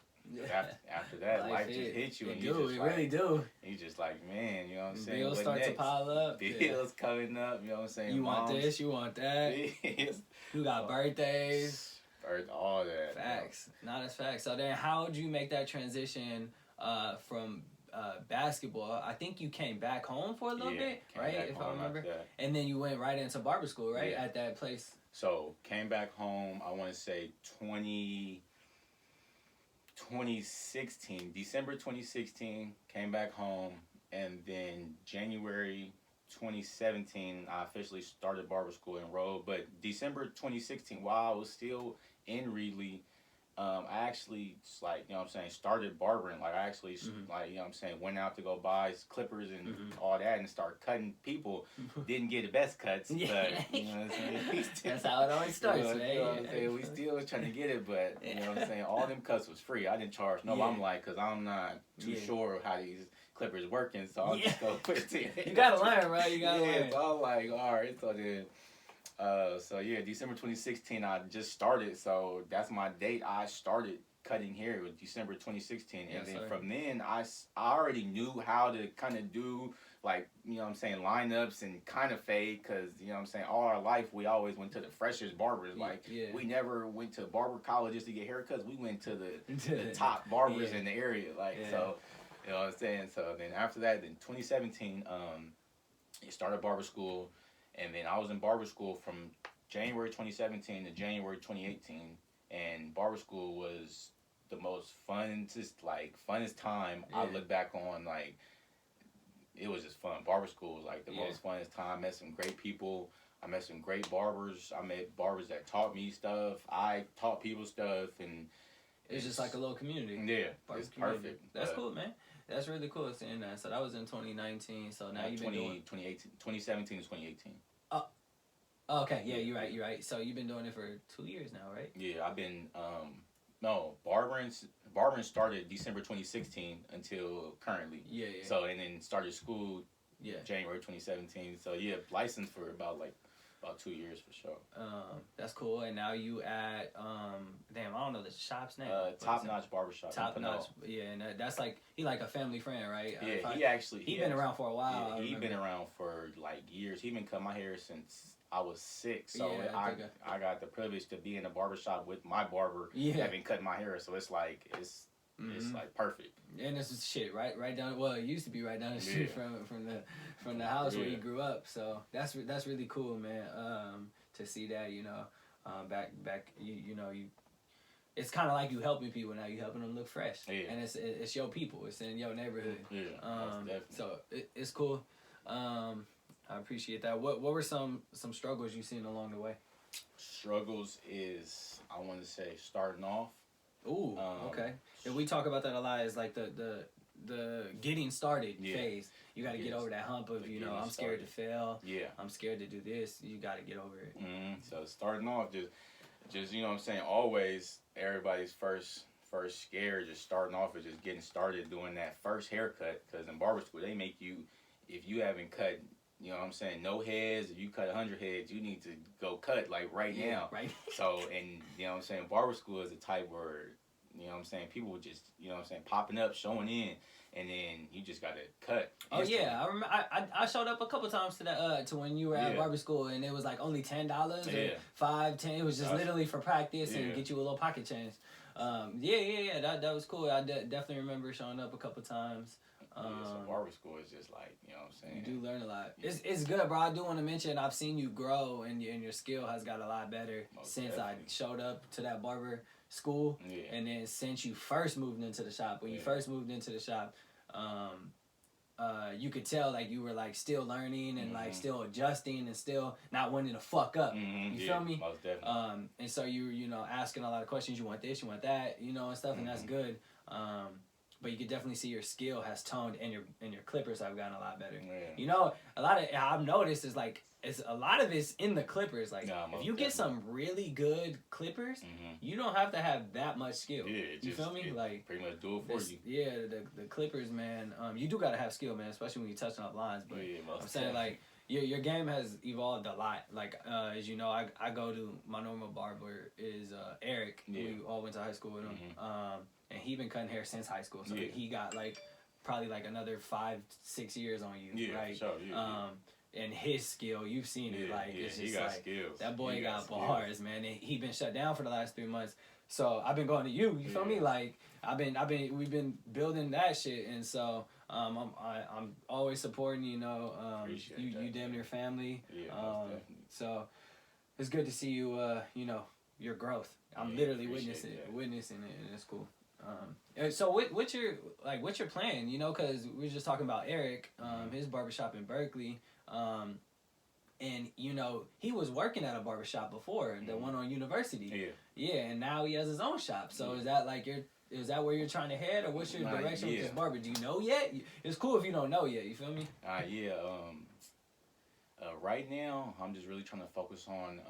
After that, life just hits you, and you just really do. You just like, man, you know what I'm saying? Bills start to pile up. Bills coming up, you know what I'm saying? You want this, you want that. You got birthdays. All that. Facts. Not as facts. So then how would you make that transition from basketball? I think you came back home for a little bit, right? If I remember. And then you went right into barber school, right? At that place. So came back home, I want to say 2016, December 2016, came back home, and then January 2017, I officially started barber school, enrolled. But December 2016, while I was still in Reedley, I actually, like, you know what I'm saying, started barbering. Like, I actually, like, you know what I'm saying, went out to go buy clippers and all that and start cutting people. Didn't get the best cuts, but, you know what I'm saying? That's how it always starts, man. You know what I'm saying? We still was trying to get it, but, you know what I'm saying, all them cuts was free. I didn't charge no, I'm like, because I'm not too sure how these clippers working, so I'll just go put it to you. You gotta learn, bro. You gotta learn. So I'm like, all right, so then... December 2016, I just started, so that's my date. I started cutting hair with December 2016, and then from then, I already knew how to kind of do, like, you know what I'm saying, lineups and kind of fade, because, you know what I'm saying, all our life, we always went to the freshest barbers. Like, we never went to barber colleges to get haircuts. We went to the top barbers in the area, like, so, you know what I'm saying? So then after that, in 2017, I started barber school. And then I was in barber school from January 2017 to January 2018. And barber school was the most funnest time I look back on. Like, it was just fun. Barber school was like the most funnest time. I met some great people. I met some great barbers. I met barbers that taught me stuff. I taught people stuff. And it's just like a little community. Yeah, it's perfect. That's cool, man. That's really cool seeing that. So that was in 2019. So now you've been doing 2017 to 2018. Okay, yeah, you're right. So you've been doing it for 2 years now, right? Yeah, I've been No, barbering started December 2016 until currently. Yeah. So and then started school Yeah. January 2017. So yeah, licensed for about 2 years for sure. That's cool. And now you at damn, I don't know the shop's name. Top Notch Barbershop. Top Notch. Yeah, and that's like he like a family friend, right? Yeah, he been around for a while. Yeah, he been around for like years. He been cutting my hair since I was 6. So yeah, I got the privilege to be in a barbershop with my barber that been cutting my hair. So it's like it's like perfect. And this is shit right down. Well, it used to be right down the street from the house where he grew up. So that's really cool, man. To see that, you know, back you know you. It's kind of like you helping people now. You helping them look fresh, and it's your people. It's in your neighborhood. So it's cool. I appreciate that. What were some struggles you seen along the way? Struggles is, I want to say, starting off. Ooh, okay. And we talk about that a lot. Is like the getting started phase. You got to get over that hump of, you know, I'm scared to fail. Yeah. I'm scared to do this. You got to get over it. Mm-hmm. So starting off, just you know what I'm saying. Always everybody's first scare just starting off is just getting started doing that first haircut. Because in barber school they make you, if you haven't cut, you know what I'm saying, no heads, if you cut 100 heads, you need to go cut like right now. Right. So, and you know what I'm saying, barber school is a type where, you know what I'm saying, people would just, you know what I'm saying, popping up, showing in, and then you just gotta cut. Oh yeah, I remember. I showed up a couple times to that to when you were at barber school, and it was like only $10 or $5, $10. It was just literally for practice and get you a little pocket change. That was cool. I definitely remember showing up a couple times. So barber school is just like, you know what I'm saying. You do learn a lot. It's good, bro. I do want to mention I've seen you grow and your skill has got a lot better since I showed up to that barber school, and then since you first moved into the shop. When you first moved into the shop, you could tell like you were like still learning and like still adjusting and still not wanting to fuck up. You feel me? Most definitely. And so you know asking a lot of questions. You want this, you want that, you know, and stuff, and that's good. But you can definitely see your skill has toned and your clippers have gotten a lot better. Yeah. You know, a lot of I've noticed is like a lot of it's in the clippers. Like if you get some really good clippers, you don't have to have that much skill. Yeah, you feel me? Like pretty much do it for you. Yeah, the clippers, man. You do gotta have skill, man, especially when you're touching up lines. But I'm saying like your game has evolved a lot. Like as you know, I go to my normal barber is Eric. We all went to high school with him. And he been cutting hair since high school, so he got like probably like another 5-6 years on you, right? Sure, and his skill, you've seen it, like it's just like skills. That boy got bars, man. And he been shut down for the last 3 months, so I've been going to you. You feel me? Like we've been building that shit, and so I'm always supporting. You know, you damn near family. So it's good to see you. You know, your growth. I'm literally witnessing it, and it's cool. So what's your plan? You know, because we were just talking about Eric, his barbershop in Berkeley, and you know he was working at a barbershop before, the one on University. And now he has his own shop. So is that like is that where you're trying to head, or what's your direction with this barber? Do you know yet? It's cool if you don't know yet. You feel me? Right now I'm just really trying to focus on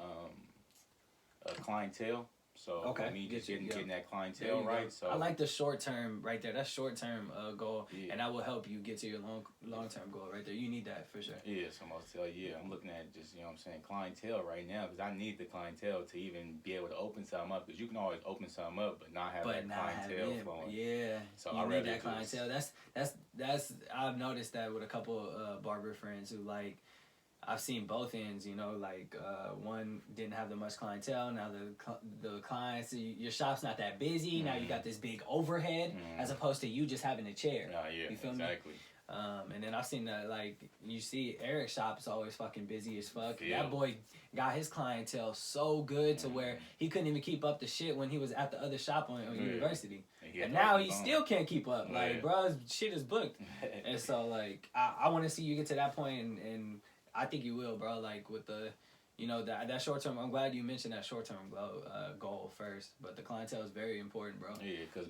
clientele. So me just getting that clientele right. So I like the short term right there. That's short term goal, and that will help you get to your long term goal right there. You need that for sure. Yeah, so I'm looking at just, you know what I'm saying, clientele right now, because I need the clientele to even be able to open something up, because you can always open something up but not have that clientele flowing. Yeah, so you need that clientele. That's I've noticed that with a couple barber friends who like. I've seen both ends, you know, like one didn't have that much clientele. Now the clients, your shop's not that busy. Now you got this big overhead as opposed to you just having a chair. You feel me? And then I've seen that, like, you see Eric's shop is always fucking busy as fuck. That boy got his clientele so good to where he couldn't even keep up the shit when he was at the other shop on University. And now he still can't keep up. Like, bro, shit is booked. And so, like, I want to see you get to that point and I think you will, bro. Like with the, you know, that short term. I'm glad you mentioned that short term goal first, but the clientele is very important, bro. Yeah, because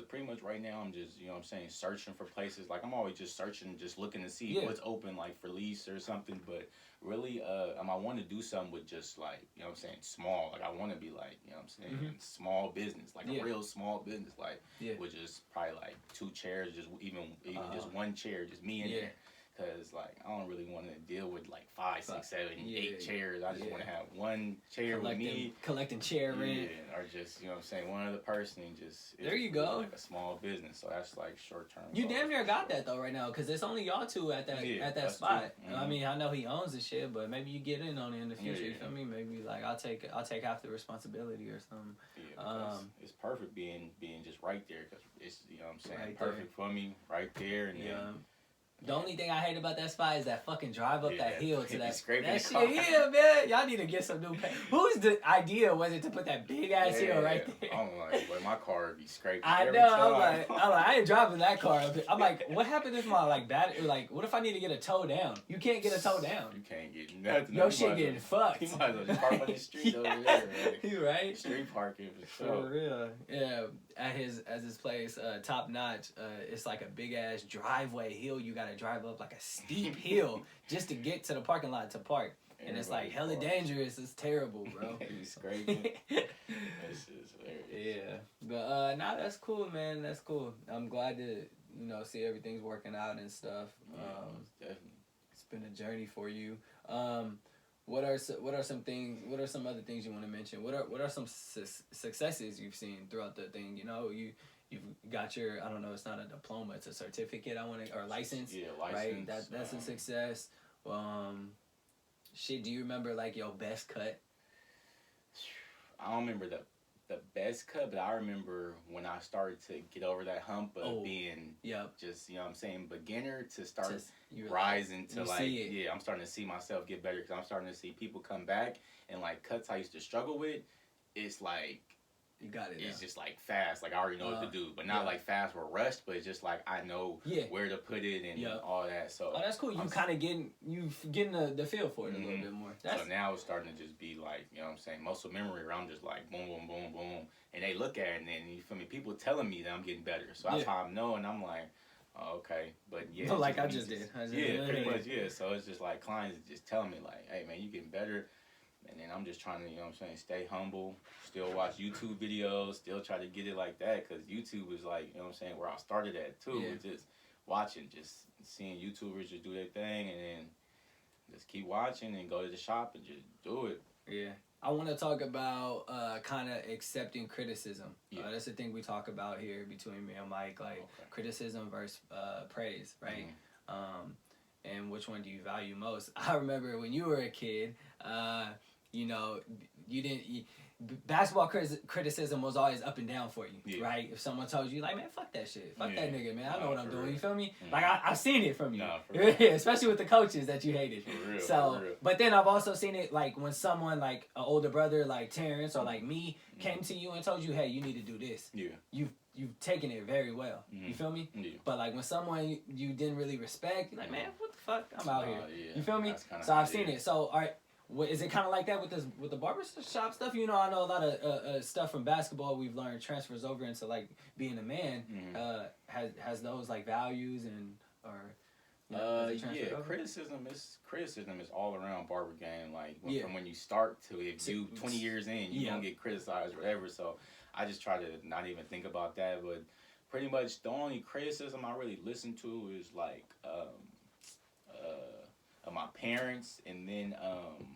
pretty much right now I'm just, you know what I'm saying, searching for places. Like, I'm always just searching, just looking to see what's open, like, for lease or something. But really, I want to do something with just, like, you know what I'm saying, small. Like, I want to be, like, you know what I'm saying, small business, like a real small business, like, with just probably, like, 2 chairs, just even just 1 chair, just me in there. Because, like, I don't really want to deal with, like, 5, 6, 7, 8 chairs. I just want to have 1 chair with me. Collecting chair rent. Or just, you know what I'm saying, one other person and just... There you go. Like a small business. So that's, like, short-term. You damn near got that, though, right now. Because it's only y'all 2 at that spot. I mean, I know he owns the shit, but maybe you get in on it in the future. You feel me? Maybe, like, I'll take half the responsibility or something. Yeah, it's perfect being just right there. Because it's, you know what I'm saying, right perfect for me right there. And then... The only thing I hate about that spot is that fucking drive up that hill to that shit. Yeah, man. Y'all need to get some new paint. Whose the idea was it to put that big ass hill right there? I'm like, but my car would be scraping. I know. I'm like, I ain't driving that car up here. I'm like, what happened if my battery? Like, what if I need to get a tow down? You can't get a tow down. You can't get nothing. Your shit getting fucked. You might as well just park on the street over there. You right? Street parking for sure. For real. Yeah. At his place, Top Notch, it's like a big ass driveway hill. You gotta drive up like a steep hill just to get to the parking lot to park. And it's like hella dangerous. It's terrible, bro. You scraping. This is hilarious. Yeah. But nah, that's cool, man. That's cool. I'm glad to, you know, see everything's working out and stuff. Definitely. It's been a journey for you. What are some other things you want to mention? What are some successes you've seen throughout the thing? You know, you've got your, I don't know, it's not a diploma, it's a certificate. Or license. Yeah, license. Right, that's a success. Shit, do you remember like your best cut? I don't remember the best cut, but I remember when I started to get over that hump of being just, you know what I'm saying, beginner to start rising to like, I'm starting to see myself get better because I'm starting to see people come back and like cuts I used to struggle with, it's like, you got it. It's just like fast, like I already know what to do, but not like fast or rushed, but it's just like I know where to put it and all that. So that's cool. You kind of getting the feel for it a little bit more. So now it's starting to just be like, you know what I'm saying, muscle memory where I'm just like boom, boom, boom, boom, and they look at it and then you feel me, people telling me that I'm getting better. So that's how I'm knowing. I'm like, oh, okay, but so like I just did. Pretty much, So it's just like clients just telling me like, hey man, you getting better. And then I'm just trying to, you know what I'm saying, stay humble, still watch YouTube videos, still try to get it like that, because YouTube is like, you know what I'm saying, where I started at too, with just watching, just seeing YouTubers just do their thing, and then just keep watching and go to the shop and just do it. Yeah. I want to talk about kind of accepting criticism. That's the thing we talk about here between me and Mike, like criticism versus praise, right? And which one do you value most? I remember when you were a kid, you know, basketball criticism was always up and down for you, right? If someone told you, like, man, fuck that shit. Fuck that nigga, man. I know what I'm doing. You feel me? Like, I've seen it from you. Especially with the coaches that you hated. For real. But then I've also seen it, like, when someone, like, an older brother, like Terrence or, like, me, came to you and told you, hey, you need to do this. You've taken it very well. You feel me? But, like, when someone you didn't really respect, you're like, man, what the fuck? I'm out here. You feel me? So I've seen it. So, all right. Is it kind of like that with the barber shop stuff? You know, I know a lot of stuff from basketball we've learned transfers over into like being a man. Has those like values and criticism is all around barber game. Like from when you start to if you 20 years in, you gonna get criticized or whatever. So I just try to not even think about that. But pretty much the only criticism I really listen to is like my parents, and then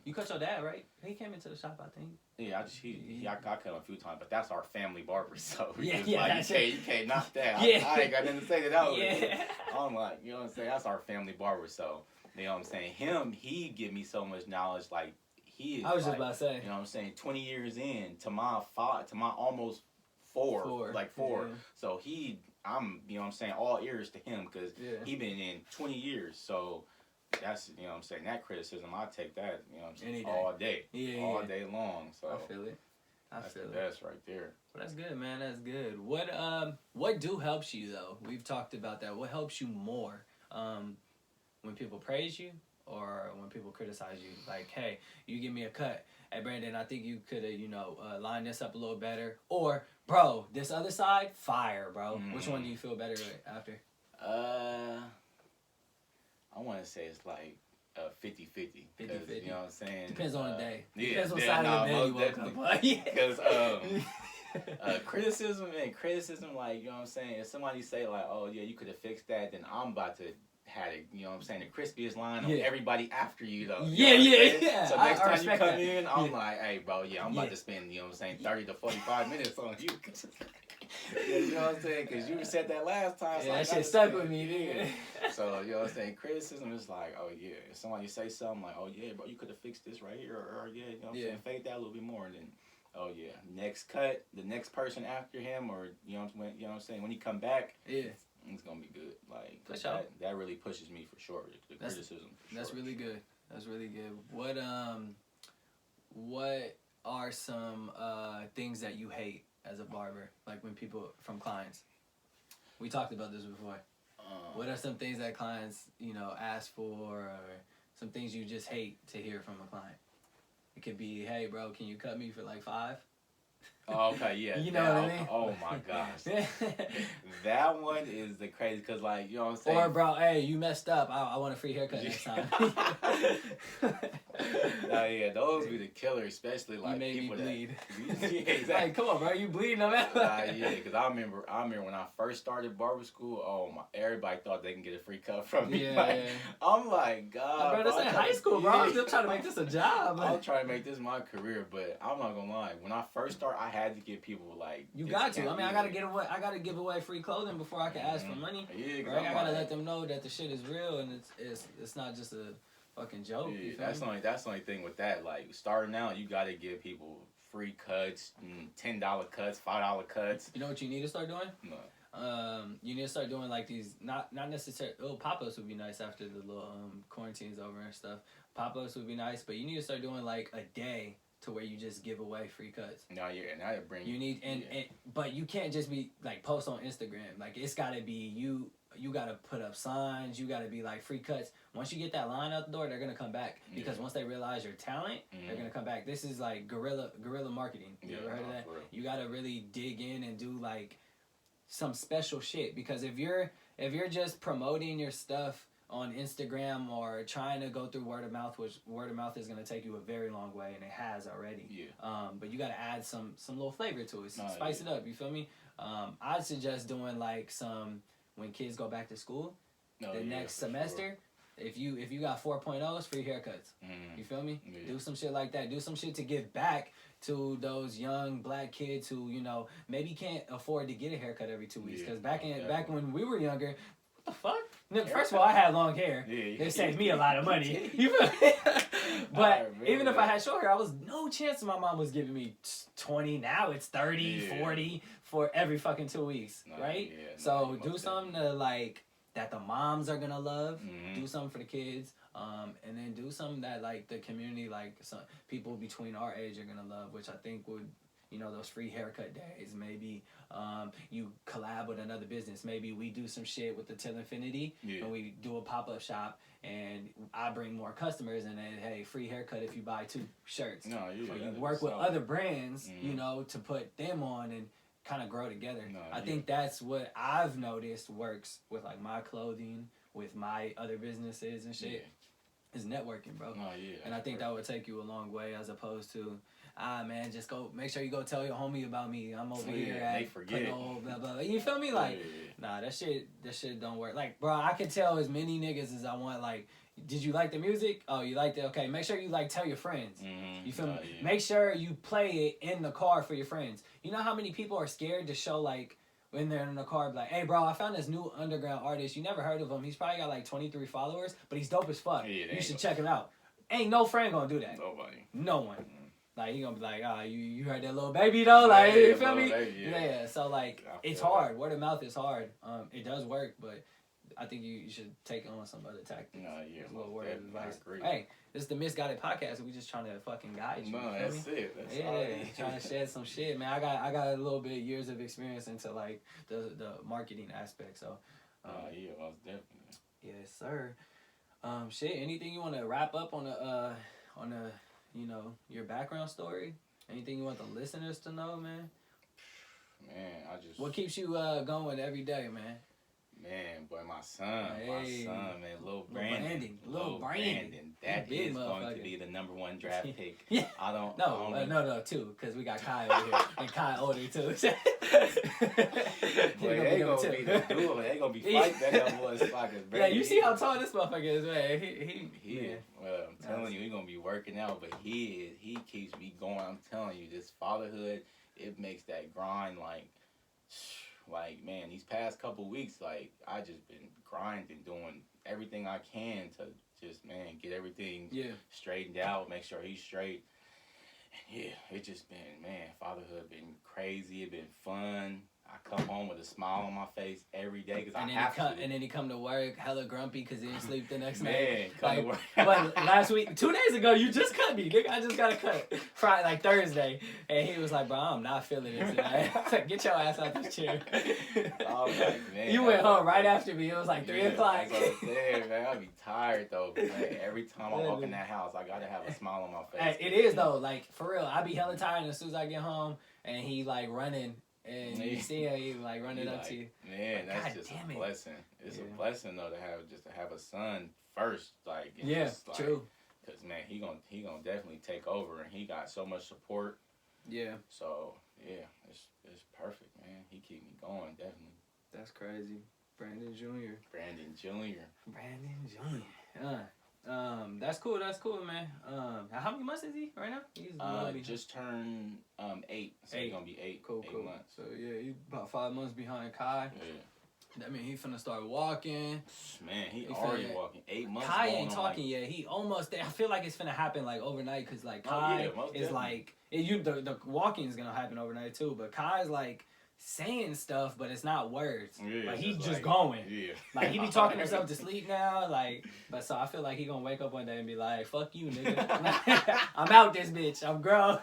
you cut your dad, right? He came into the shop, I think. Yeah, I cut him a few times, but that's our family barber, so you can't knock that. I ain't got nothing to say to that. I'm like, you know what I'm saying? That's our family barber, so you know what I'm saying. He give me so much knowledge, like he is. I was just about to say. You know what I'm saying? 20 years in to my almost four. So I'm you know what I'm saying, all ears to him because he been in 20 years, so. That's, you know what I'm saying, that criticism, I take that, you know what I'm saying, all day. All day long. So I feel it. That's the best right there. Well, that's good, man. That's good. What helps you, though? We've talked about that. What helps you more? When people praise you or when people criticize you, like, hey, you give me a cut. Hey, Brandon, I think you could have, lined this up a little better. Or, bro, this other side, fire, bro. Which one do you feel better with after? I want to say it's like 50-50. 50-50. You know what I'm saying? Depends on the day. Yeah, Depends what side of the bed you woke up. Because criticism, like, you know what I'm saying? If somebody say, like, oh, yeah, you could have fixed that, then I'm about to have it, you know what I'm saying, the crispiest line on everybody after you, though. Yeah. So next time you come that. in, I'm like, hey, bro, I'm about to spend, you know what I'm saying, 30 to 45 minutes on you. You know what I'm saying? Because you said that last time. So that shit stuck with me, nigga. So, you know what I'm saying? Criticism is like, oh, yeah. If somebody say something like, oh, yeah, bro, you could have fixed this right here. Or yeah, you know what I'm saying? Fade that a little bit more. And then, oh, yeah. Next cut, the next person after him, or, you know what I'm saying? When he come back, it's going to be good. Like, for sure. That really pushes me for sure. The criticism. That's really good. That's really good. What are some things that you hate as a barber, like when people from clients? We talked about this before. What are some things that clients, ask for, or some things you just hate to hear from a client? It could be, hey, bro, can you cut me for like 5? Oh, okay, yeah. You know what I mean? Oh my gosh. That one is the crazy, because, like, you know what I'm saying? Or, bro, hey, you messed up. I want a free haircut next time. Yeah, those be the killer, especially like you made people me bleed. Yeah, exactly. Like, come on, bro, you bleeding no matter. Yeah, because I remember when I first started barber school. Oh my, everybody thought they can get a free cut from me. I'm like, God, bro, this ain't high school, bro. I'm still trying to make this a job. I'm trying to make this my career, but I'm not gonna lie. When I first started, I had to give people like. You got to. I mean, I gotta give away free clothing before I can ask for money. Yeah, right? I gotta let them know that the shit is real and it's not just a fucking joke. Yeah, that's the only thing with that. Like, starting out, you gotta give people free cuts, $10 cuts, $5 cuts. You know what you need to start doing? No. You need to start doing like these, not necessarily, pop-ups would be nice after the little quarantine's over and stuff. Pop-ups would be nice, but you need to start doing like a day to where you just give away free cuts. No, yeah, and I bring you need but you can't just be like post on Instagram. Like, it's gotta be you gotta put up signs. You gotta be like free cuts. Once you get that line out the door, they're gonna come back, because once they realize your talent, they're gonna come back. This is like guerrilla marketing. You ever heard of that? You gotta really dig in and do like some special shit, because if you're just promoting your stuff on Instagram or trying to go through word of mouth, which word of mouth is going to take you a very long way, and it has already. Yeah. But you got to add some little flavor to it, spice it up. You feel me? I'd suggest doing like some, when kids go back to school, next semester. Sure. If you got 4.0s, free haircuts. You feel me? Yeah. Do some shit like that. Do some shit to give back to those young black kids who maybe can't afford to get a haircut every 2 weeks. Because back when we were younger, what the fuck? First of all, I had long hair. They saved me a lot of money. You feel me? But even if I had short hair, I was no chance my mom was giving me 20. Now it's 30, 40 for every fucking 2 weeks, right? Yeah, so do something to like that the moms are gonna love. Do something for the kids, and then do something that like the community, like some people between our age are gonna love, which I think would. Those free haircut days. Maybe you collab with another business. Maybe we do some shit with the Till Infinity, and we do a pop-up shop, and I bring more customers, and then, hey, free haircut if you buy 2 shirts. Or you work with other brands, to put them on and kind of grow together. I think that's what I've noticed works with, like, my clothing, with my other businesses and shit, is networking, bro. And I think that would take you a long way, as opposed to, man, just go, make sure you go tell your homie about me. I'm over here at Pano, blah, blah. You feel me? Like, nah, that shit don't work. Like, bro, I can tell as many niggas as I want, like, did you like the music? Oh, you liked it? Okay, make sure you, like, tell your friends. You feel me? Make sure you play it in the car for your friends. You know how many people are scared to show, like, when they're in the car, like, hey, bro, I found this new underground artist. You never heard of him. He's probably got, like, 23 followers, but he's dope as fuck. You should check him out. Ain't no friend gonna do that. Nobody. No one. Like, he gonna be like, you heard that little baby though? Like, you feel me? Baby, so like, it's hard. Word of mouth is hard. It does work, but I think you should take on some other tactics. A little word of advice. Hey, this is the Misguided Podcast. We just trying to fucking guide you. No, that's it. That's trying to shed some shit, man. I got a little bit years of experience into like the marketing aspect. So, most definitely. Yes, sir. Shit. Anything you want to wrap up on a your background story? Anything you want the listeners to know, man? Man, What keeps you going every day, man? Man, boy, my son, man, Lil Brandon. That Big is going motherfucker. to be the #1 draft pick. Yeah. I don't. No, two, because we got Kai over here, and Kai older too. Boy, they gonna be the duel. They gonna be fighting that boy's pockets. Yeah, you see how tall this motherfucker is, man. He Well, I'm telling you, he gonna be working out, but he keeps me going. I'm telling you, this fatherhood, it makes that grind like, man, these past couple weeks, like, I just been grinding, doing everything I can to just, man, get everything straightened out, make sure he's straight. And yeah, it just been, man, fatherhood been crazy. It been fun. I come home with a smile on my face every day because I have to. And then he come to work hella grumpy because he didn't sleep the next Man, night. come to work. But last week, 2 days ago, you just cut me, nigga. I just got a cut Friday, like Thursday, and he was like, "Bro, I'm not feeling it today." I was like, "Get your ass out this chair." I was like, man, you went home right after me. It was like 3 o'clock. That's what I'm saying, man. I be tired though. But, man, every time I walk in that house, I gotta have a smile on my face. Hey, it is though, like for real. I be hella tired as soon as I get home, and he like running. And you see how he like running up to you. Man, that's just a blessing. It's a blessing though to have a son first, like true. Cause man, he gonna definitely take over, and he got so much support. Yeah. So yeah, it's perfect, man. He keep me going, definitely. That's crazy, Brandon Jr. That's cool, man. How many months is he right now? He's just turned 8. So he's gonna be 8 months. So yeah, he's about 5 months behind Kai. Yeah. That mean he finna start walking. Man, he already walking. 8 months. Kai ain't talking yet. He almost there. I feel like it's finna happen like overnight because like Kai is like the walking is gonna happen overnight too. But Kai's like saying stuff, but it's not words. Yeah, like he's just going. Yeah. Like he be talking himself to sleep now. Like, but so I feel like he gonna wake up one day and be like, "Fuck you, nigga. I'm out this bitch. I'm grown."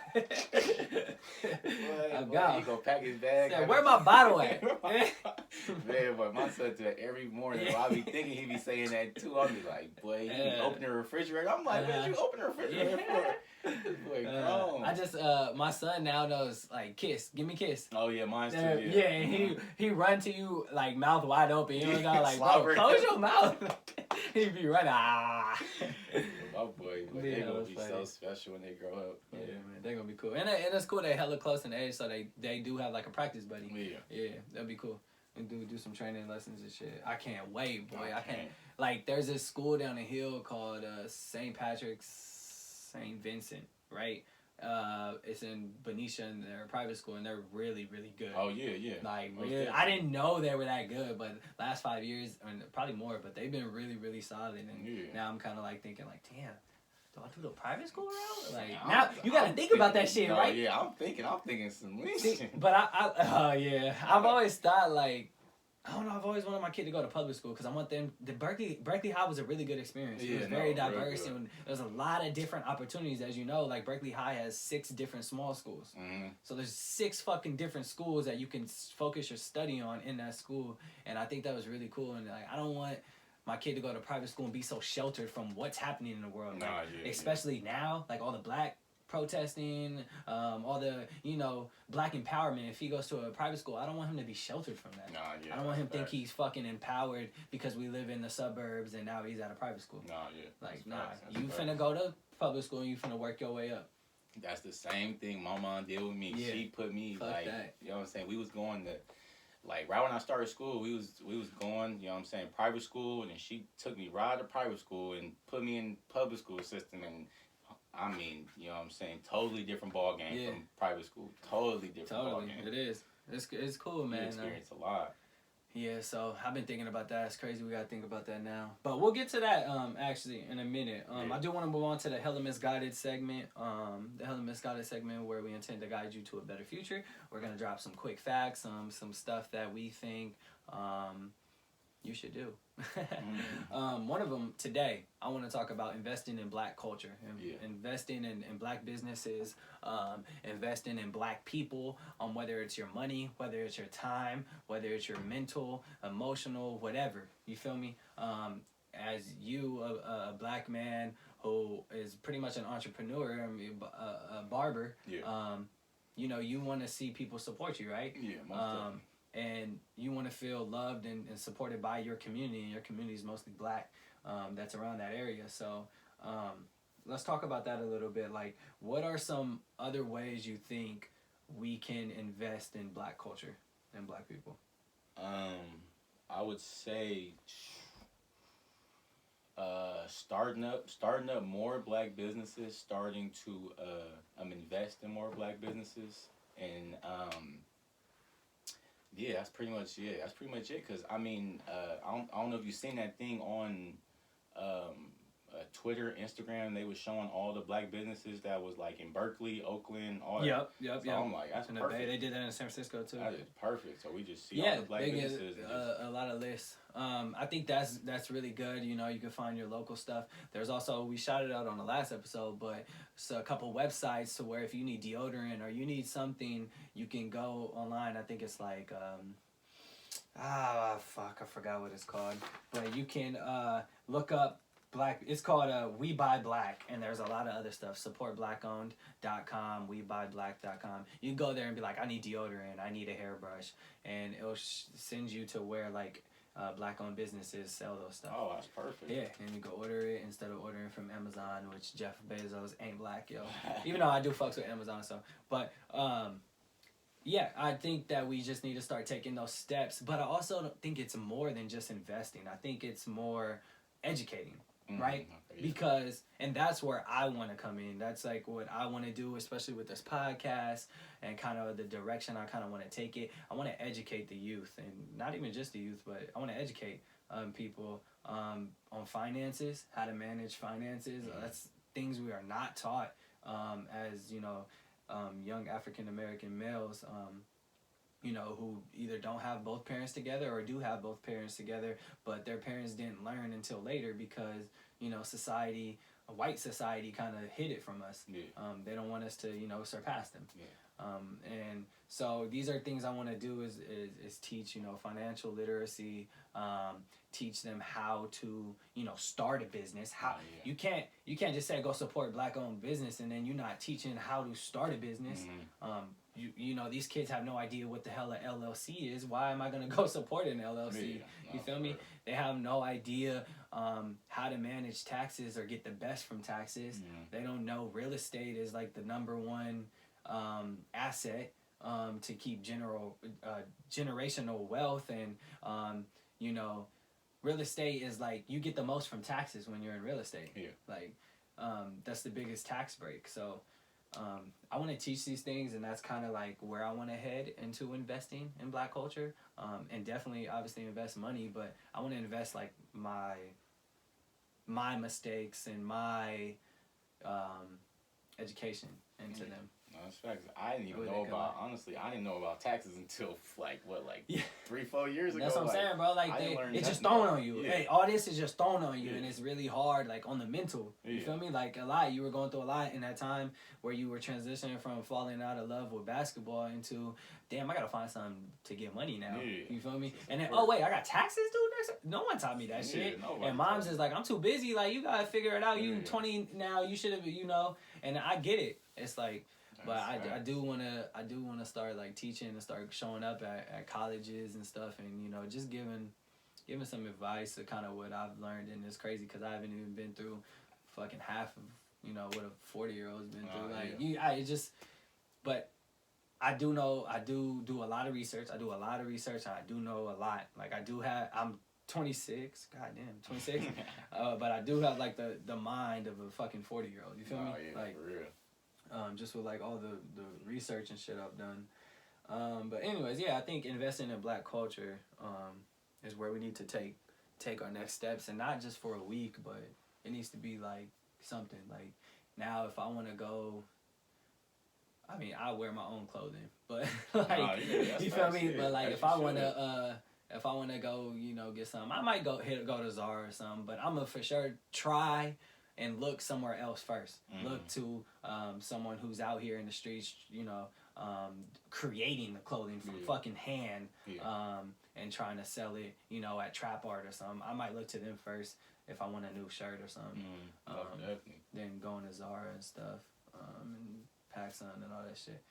I'm gone. He gonna pack his bag. Said, where my bottle at? Man, but my son do that every morning. Well, I be thinking he be saying that too. I be like, boy, he be opening the refrigerator. I'm like, what you open the refrigerator for? Boy, I just my son now knows like kiss, give me a kiss. Oh yeah, mine's too. Yeah, and he run to you like mouth wide open. You don't got like, bro, close your mouth. He be running. My boy, they gonna be so special when they grow up. Yeah, man, they gonna be cool. And it's cool they hella close in age, so they do have like a practice buddy. Yeah, that'd be cool. And do some training lessons and shit. I can't wait, boy. I can't. Like, there's this school down the hill called St. Patrick's, St. Vincent, right? It's in Benicia, and they're a private school, and they're really, really good. Oh, yeah. Like, really, I didn't know they were that good, but last 5 years, I mean, probably more, but they've been really, really solid. And now I'm kind of like thinking, like, damn, do I do the private school route? Like, now you gotta think about that shit, right? Yeah, I'm thinking some least. But I've always thought, like, I don't know. I've always wanted my kid to go to public school because I want them. The Berkeley High was a really good experience. It was very diverse, and there's a lot of different opportunities. As you know, like Berkeley High has 6 different small schools. Mm-hmm. So there's 6 fucking different schools that you can focus your study on in that school, and I think that was really cool. And like, I don't want my kid to go to private school and be so sheltered from what's happening in the world, especially now, like all the black protesting, all the, black empowerment. If he goes to a private school, I don't want him to be sheltered from that. I don't want him to think he's fucking empowered because we live in the suburbs and now he's at a private school. You finna go to public school and you finna work your way up. That's the same thing my mom did with me. She put me you know what I'm saying? We was going to, like, right when I started school, we was going, private school, and then she took me right to private school and put me in public school system, and I mean, totally different ball game from private school. Totally different ball game. It is. It's cool, man. You experience a lot. Yeah, so I've been thinking about that. It's crazy we gotta think about that now. But we'll get to that actually in a minute. I do want to move on to the Hella Misguided segment. The Hella Misguided segment where we intend to guide you to a better future. We're gonna drop some quick facts, some stuff that we think you should do. One of them today, I want to talk about investing in black culture, investing in black businesses, investing in black people, whether it's your money, whether it's your time, whether it's your mental, emotional, whatever. You feel me? as you, a black man who is pretty much an entrepreneur, I mean, a barber, you know, you want to see people support you, right? Yeah, most definitely. And you want to feel loved and supported by your community, and your community is mostly black, that's around that area. So let's talk about that a little bit. Like, what are some other ways you think we can invest in black culture and black people? I would say starting up more black businesses, starting to invest in more black businesses, and that's pretty much it. Cause I mean, I don't know if you've seen that thing on Twitter, Instagram. They were showing all the black businesses that was like in Berkeley, Oakland, all that. Yep. So I'm like, that's in perfect. The Bay, they did that in San Francisco too. That is perfect. So we just see all the black businesses. A lot of lists. I think that's really good. You know, you can find your local stuff. There's also, we shouted out on the last episode, but it's a couple websites to where if you need deodorant or you need something, you can go online. I think it's like I forgot what it's called, but you can look up black. It's called We Buy Black, and there's a lot of other stuff. Supportblackowned.com, WeBuyBlack.com. You can go there and be like, I need deodorant, I need a hairbrush, and it'll send you to where like black owned businesses sell those stuff. Oh, that's perfect. Yeah, and you go order it instead of ordering from Amazon, which Jeff Bezos ain't black, yo. Even though I do fucks with Amazon, so but yeah, I think that we just need to start taking those steps. But I also don't think it's more than just investing. I think it's more educating, right? Okay, yeah. Because, and that's where I want to come in. That's like what I want to do, especially with this podcast and kind of the direction I kind of want to take it. I want to educate the youth, and not even just the youth, but I want to educate people on finances, how to manage finances. Mm-hmm. That's things we are not taught as, you know, young African American males, you know, who either don't have both parents together or do have both parents together, but their parents didn't learn until later because, you know, society, white society kind of hid it from us. Yeah. They don't want us to, you know, surpass them. Yeah. And so these are things I want to do is teach, you know, financial literacy, teach them how to, you know, start a business. How you can't just say go support black owned business and then you're not teaching how to start a business. Mm-hmm. You know, these kids have no idea what the hell an LLC is. Why am I gonna go support an LLC? You feel me? They have no idea how to manage taxes or get the best from taxes. Mm-hmm. They don't know real estate is like the number one asset to keep generational wealth, and you know, real estate is like you get the most from taxes when you're in real estate. Yeah. Like that's the biggest tax break. So I want to teach these things, and that's kind of like where I want to head into investing in black culture, and definitely obviously invest money, but I want to invest like my mistakes and my education into them. No, that's facts. I didn't even know about, honestly, I didn't know about taxes until 3-4 years ago. That's what I'm saying, bro. Like, it's just thrown on you. Yeah. Hey, all this is just thrown on you, and it's really hard, like, on the mental. You feel me? Like, a lot. You were going through a lot in that time where you were transitioning from falling out of love with basketball into, damn, I gotta find something to get money now. Yeah. You feel me? And then, oh, wait, I got taxes, dude? No one taught me that shit. And mom's is like, I'm too busy. Like, you gotta figure it out. You 20 now. You should have, you know. And I get it. It's like, but I do wanna start like teaching and start showing up at colleges and stuff, and you know, just giving some advice to kind of what I've learned. And it's crazy because I haven't even been through fucking half of, you know, what a 40-year-old's been through. But I do know, I do a lot of research. And I do know a lot. Like I'm 26, goddamn, 26. But I do have like the mind of a fucking 40-year-old. You feel me? Yeah, like, for real. Just with like all the research and shit I've done. But anyways, yeah, I think investing in black culture is where we need to take our next steps, and not just for a week, but it needs to be like something. Like now, if I want to go, I mean, I wear my own clothing, but like you feel me? Yeah, but like if I want to go, you know, get something, I might go to Zara or something, but I'm gonna for sure try and look somewhere else first. Mm-hmm. Look to someone who's out here in the streets, you know, creating the clothing from fucking hand, Yeah. and trying to sell it, at Trap Art or something. I might look to them first if I want a new shirt or something. Definitely. Then going to Zara and stuff, and PacSun and all that shit.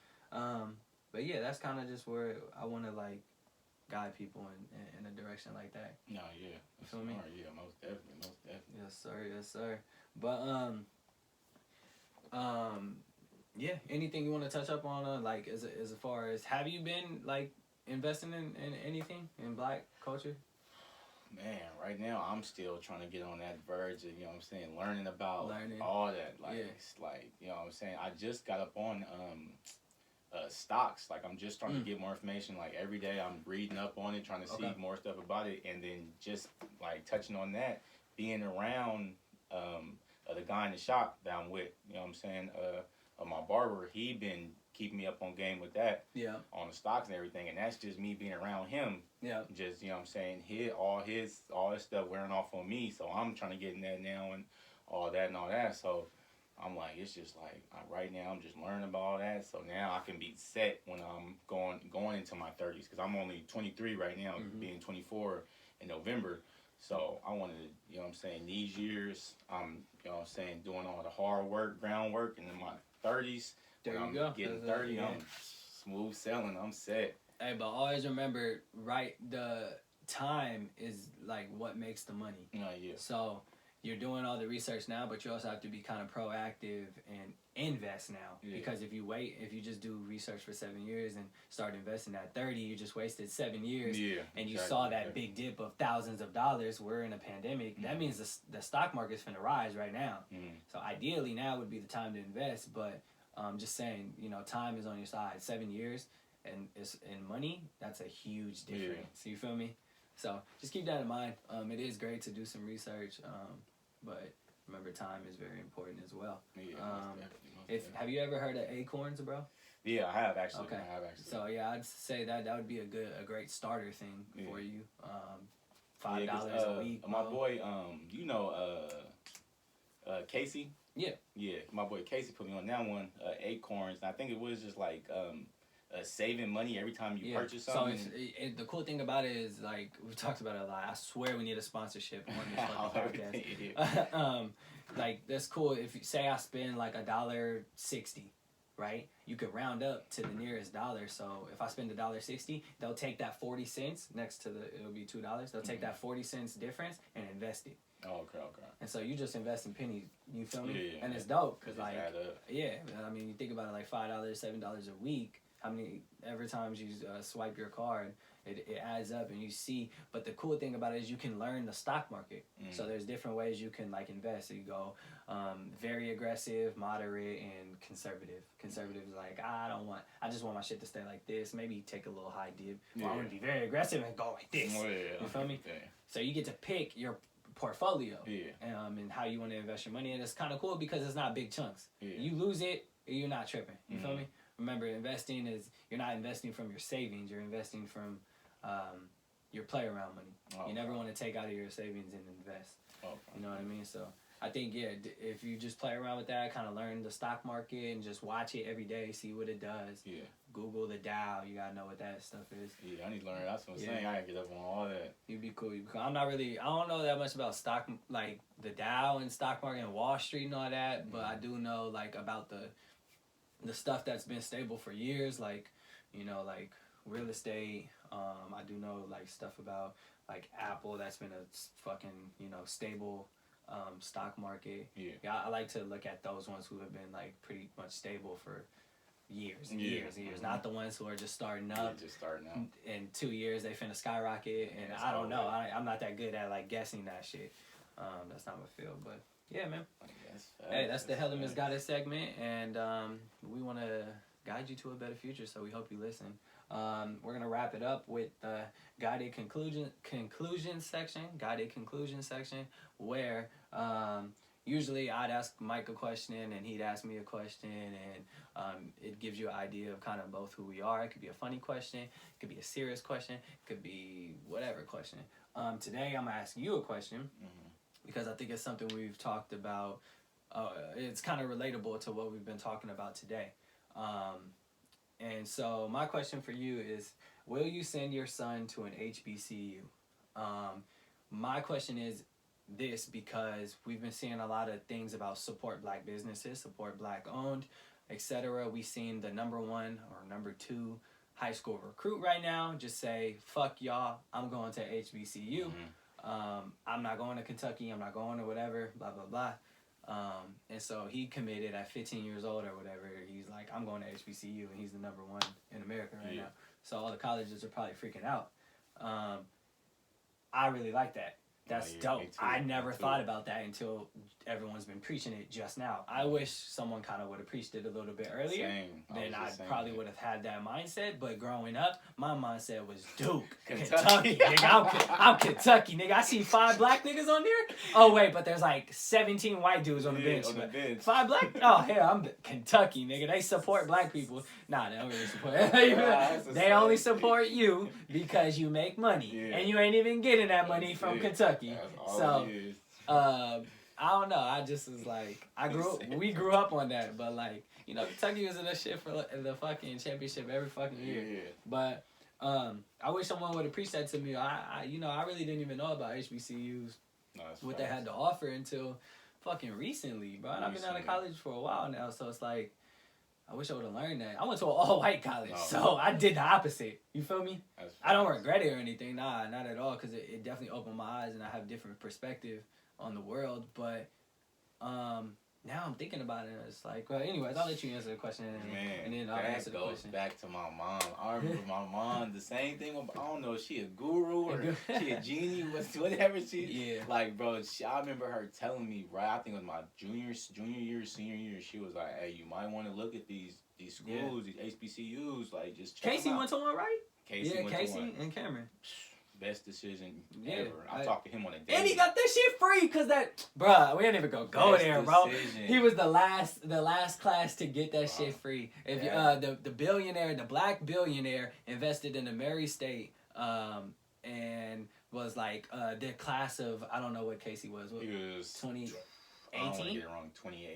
But yeah, that's kind of just where I want to like guide people in a direction like that. No, yeah. You feel me? Yeah, most definitely. Yes, sir. But yeah. Anything you want to touch up on? Like as far as, have you been like investing in anything in Black culture? Man, right now I'm still trying to get on that verge of, learning about all that. Like, it's like, what I'm saying? I just got up on stocks. Like, I'm just trying to get more information. Like, every day I'm reading up on it, trying to see more stuff about it, and then just like touching on that, being around the guy in the shop that I'm with. My barber, he been keeping me up on game with that. Yeah. On the stocks and everything, and that's just me being around him. Yeah. Just all his stuff wearing off on me, so I'm trying to get in that now and all that. So I'm like, it's just like right now I'm just learning about all that. So now I can be set when I'm going into my 30s, because I'm only 23 right now, being 24 in November. So I wanted to, these years I'm, doing all the hard work, groundwork, and in my 30s. There when you I'm go. getting 30, I'm smooth sailing. I'm set. Hey, but always remember, the time is like what makes the money. Yeah. So you're doing all the research now, but you also have to be kind of proactive and invest now. Yeah. Because if you just do research for 7 years and start investing at 30, you just wasted 7 years. Yeah, and you saw that big dip of thousands of dollars. We're in a pandemic. That means the stock market's finna rise right now. So ideally now would be the time to invest, but just saying, time is on your side. 7 years and it's in money, that's a huge difference. You feel me? So just keep that in mind. It is great to do some research, but remember, time is very important as well. Yeah, have you ever heard of Acorns, bro? Yeah, I have actually. Okay. So yeah, I'd say that would be a great starter thing for you. $5 a week. My boy, Casey. Yeah, my boy Casey put me on that one. Acorns. I think it was just like saving money every time you purchase something. So the cool thing about it is, like, we've talked about it a lot. I swear we need a sponsorship on this fucking podcast. Like, that's cool. If you say I spend like $1.60, right? You could round up to the nearest dollar. So if I spend $1.60, they'll take that 40 cents next to it'll be $2. They'll take that 40 cents difference and invest it. Oh, okay. And so you just invest in pennies, you feel me? Yeah. And it's dope, because like, I mean, you think about it, like $5, $7 a week. How many every time you swipe your card, it adds up, and you see. But the cool thing about it is you can learn the stock market. So there's different ways you can like invest. So you go very aggressive, moderate, and conservative. Conservative is like, I just want my shit to stay like this. Maybe take a little high dip. Well, I want to be very aggressive and go like this. You feel me? Yeah. So you get to pick your portfolio and how you want to invest your money, and it's kind of cool because it's not big chunks. You lose it, you're not tripping. You feel me? Remember, investing is, you're not investing from your savings, you're investing from your play around money. You never want to take out of your savings and invest. You know what I mean? So I think, if you just play around with that, kind of learn the stock market and just watch it every day, see what it does. Yeah. Google the Dow, you gotta know what that stuff is. Yeah, I need to learn. That's what I'm saying. I gotta get up on all that. You'd be cool. I don't know that much about stock, like the Dow and stock market and Wall Street and all that, but I do know like about the stuff that's been stable for years, like, like real estate. I do know like stuff about like Apple, that's been a fucking, stable stock market. Yeah, I like to look at those ones who have been like pretty much stable for years and years. Not the ones who are just starting up. In 2 years they finna skyrocket, and I don't know. I'm not that good at like guessing that shit. That's not my field, but yeah, man. Hey, that's the Hella Misguided segment, and we want to guide you to a better future, so we hope you listen. We're gonna wrap it up with the guided conclusion section, where usually I'd ask Mike a question and he'd ask me a question, and it gives you an idea of kind of both who we are. It could be a funny question, it could be a serious question, it could be whatever question. Today I'm gonna ask you a question because I think it's something we've talked about. It's kind of relatable to what we've been talking about today. And so my question for you is, will you send your son to an HBCU? My question is this, because we've been seeing a lot of things about support black businesses, support black owned, etc. We've seen the number 1 or number 2 high school recruit right now just say, fuck y'all, I'm going to HBCU. I'm not going to Kentucky, I'm not going to whatever, blah, blah, blah. And so he committed at 15 years old or whatever. He's like, I'm going to HBCU, and he's the number 1 in America right now. So all the colleges are probably freaking out. I really like that. That's dope. I never thought about that until everyone's been preaching it just now. I wish someone kind of would have preached it a little bit earlier. Then I probably would have had that mindset. But growing up, my mindset was Duke, Kentucky. Nigga, I'm Kentucky, nigga. I see 5 black niggas on there. Oh, wait, but there's like 17 white dudes on the bench. 5 black? Oh, hell, I'm Kentucky, nigga. They support black people. Nah, they don't really support. They only support you because you make money. And you ain't even getting that money from Kentucky. So, I don't know. I just was like, we grew up on that, but like, you know, Kentucky was in that shit for the fucking championship every fucking year. But I wish someone would have preached that to me. I really didn't even know about HBCUs, what they had to offer until fucking recently, bro. And I've been out of college for a while now, so it's like, I wish I would have learned that. I went to an all-white college, so I did the opposite. You feel me? I don't regret it or anything. Nah, not at all, because it definitely opened my eyes, and I have different perspective on the world. But now I'm thinking about it, and it's like, well, anyways, I'll let you answer the question, and then I'll answer the question. That goes back to my mom. I remember my mom, the same thing. I don't know if she a guru or she a genie, whatever she. Yeah. Like, bro, I remember her telling me, right, I think it was my junior year, senior year, she was like, hey, you might want to look at these schools, these HBCUs, like, just check Casey them out. went to one, right? Casey went to one. And Cameron. Best decision ever. I talked to him on a day. And he got that shit free, cause bruh, we ain't even go there, bro. He was the last class to get that shit free. If the black billionaire invested in the Mary State, and was like the class of, I don't know what Casey was. He was 2018. I don't want to get it wrong.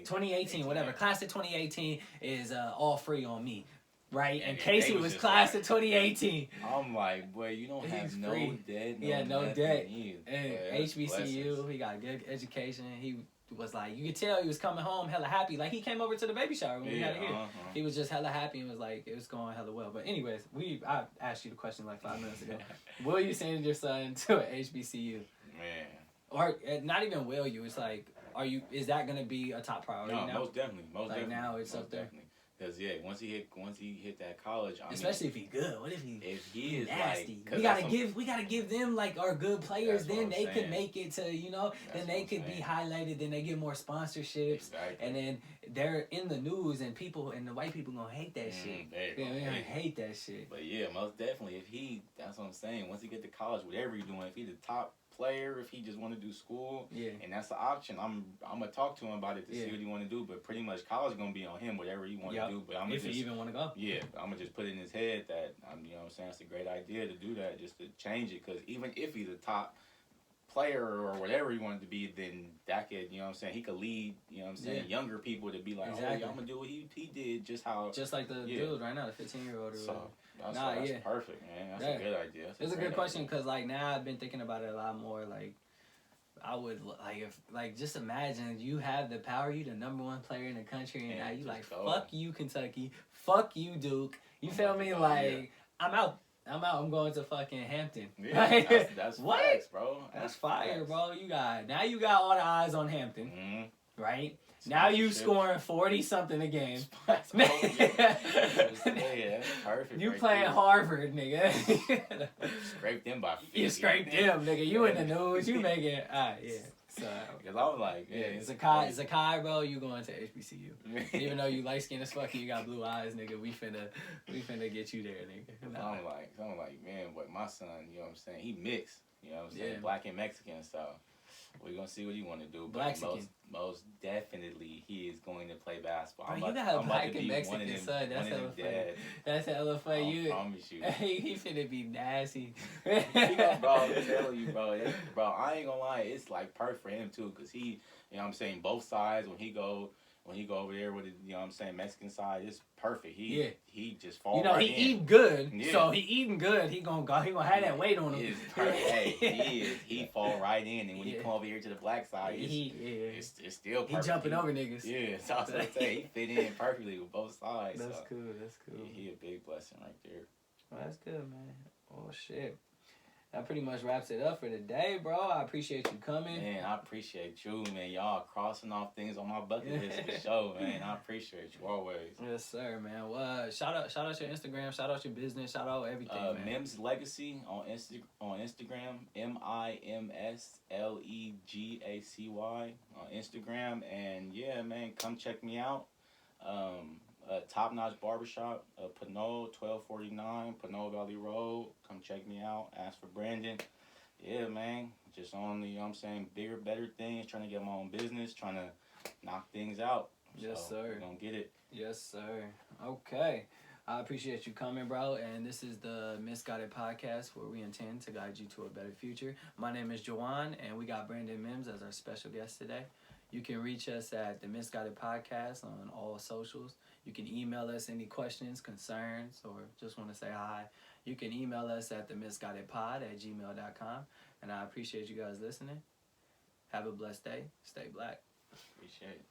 2018, whatever. Class of 2018 is all free on me. Right, and Casey was class of 2018. I'm like, boy, you don't have no debt. No debt. And HBCU, he got a good education. He was like, you could tell he was coming home hella happy. Like, he came over to the baby shower when we had it here. He was just hella happy and was like, it was going hella well. But anyways, I asked you the question like 5 minutes ago. Will you send your son to an HBCU? Man. Or not even will you? It's like, is that gonna be a top priority now? Most definitely. Now it's up there. Because once he hit that college, especially if he good. What if he is nasty? Like, we gotta give them like our good players. Then they could make it to then they could be highlighted. Then they get more sponsorships, and then they're in the news, and the white people gonna hate that shit. They're gonna hate that shit. But yeah, most definitely. That's what I'm saying. Once he get to college, whatever he's doing, if he's the top player, if he just want to do school, and that's the option. I'm gonna talk to him about it to see what he want to do. But pretty much college gonna be on him, whatever he want to do. But I'm if he even want to go, I'm gonna just put it in his head that you know what I'm saying, it's a great idea to do that, just to change it. Because even if he's a top player or whatever he wanted to be, then that could, you know what I'm saying, he could lead, you know what I'm saying, younger people to be like, oh, I'm gonna do what he did, just like the dude right now, the 15-year-old or whatever. That's perfect, man. That's a good idea. It's a good question, because like now I've been thinking about it a lot more. Like, I would just imagine you have the power, you the number 1 player in the country, and now you like, fuck you Kentucky, fuck you Duke. You feel me? Like, I'm out. I'm going to fucking Hampton. Yeah, that's what? Facts, bro. That's fire, bro. You got all the eyes on Hampton, right? Now you scoring 40-something a game. That's perfect. You playing Harvard, nigga. Scrape them by 50. You scraped them, nigga. You in the news. You making So, because I was like, Zakai, bro, you going to HBCU. Even though you light skinned as fuck and you got blue eyes, nigga, we finna get you there, nigga. Nah. I'm like, man, but my son, you know what I'm saying, he mixed, you know what I'm saying, black and Mexican, so we're gonna see what he want to do. But most definitely, he is going to play basketball. Bro, you got a black and Mexican son. That's hella funny. I promise you. He finna be nasty. Bro, I'm telling you, bro. I ain't gonna lie. It's like perfect for him too, cause he, you know what I'm saying, both sides when he go. when he go over there with the, you know what I'm saying, Mexican side, it's perfect. He just fall he in. eating good. Yeah. So he eating good. He gonna have that weight on him. He is perfect. Hey, he fall right in, and when he come over here to the black side, it's still perfect. He jumping over niggas. Yeah, so I was gonna say he fit in perfectly with both sides. That's cool. That's cool. Yeah, he a big blessing right there. Well, that's good, man. Oh shit. That pretty much wraps it up for today, bro. I appreciate you coming. Man, I appreciate you, man. Y'all crossing off things on my bucket list for sure, man. I appreciate you always. Yes, sir, man. Well, shout out your Instagram, shout out your business, shout out everything, man. Mims Legacy on Instagram, MIMSLEGACY on Instagram, and yeah, man, come check me out. Top Notch Barbershop, Pinole, 1249, Pinole Valley Road. Come check me out. Ask for Brandon. Yeah, man. Just on the, you know what I'm saying, bigger, better things. Trying to get my own business. Trying to knock things out. Yes, so sir. We're going to get it. Yes, sir. Okay. I appreciate you coming, bro. And this is the Misguided Podcast, where we intend to guide you to a better future. My name is Juwan, and we got Brandon Mims as our special guest today. You can reach us at the Misguided Podcast on all socials. You can email us any questions, concerns, or just want to say hi. You can email us at themisguidedpod@gmail.com. And I appreciate you guys listening. Have a blessed day. Stay black. Appreciate it.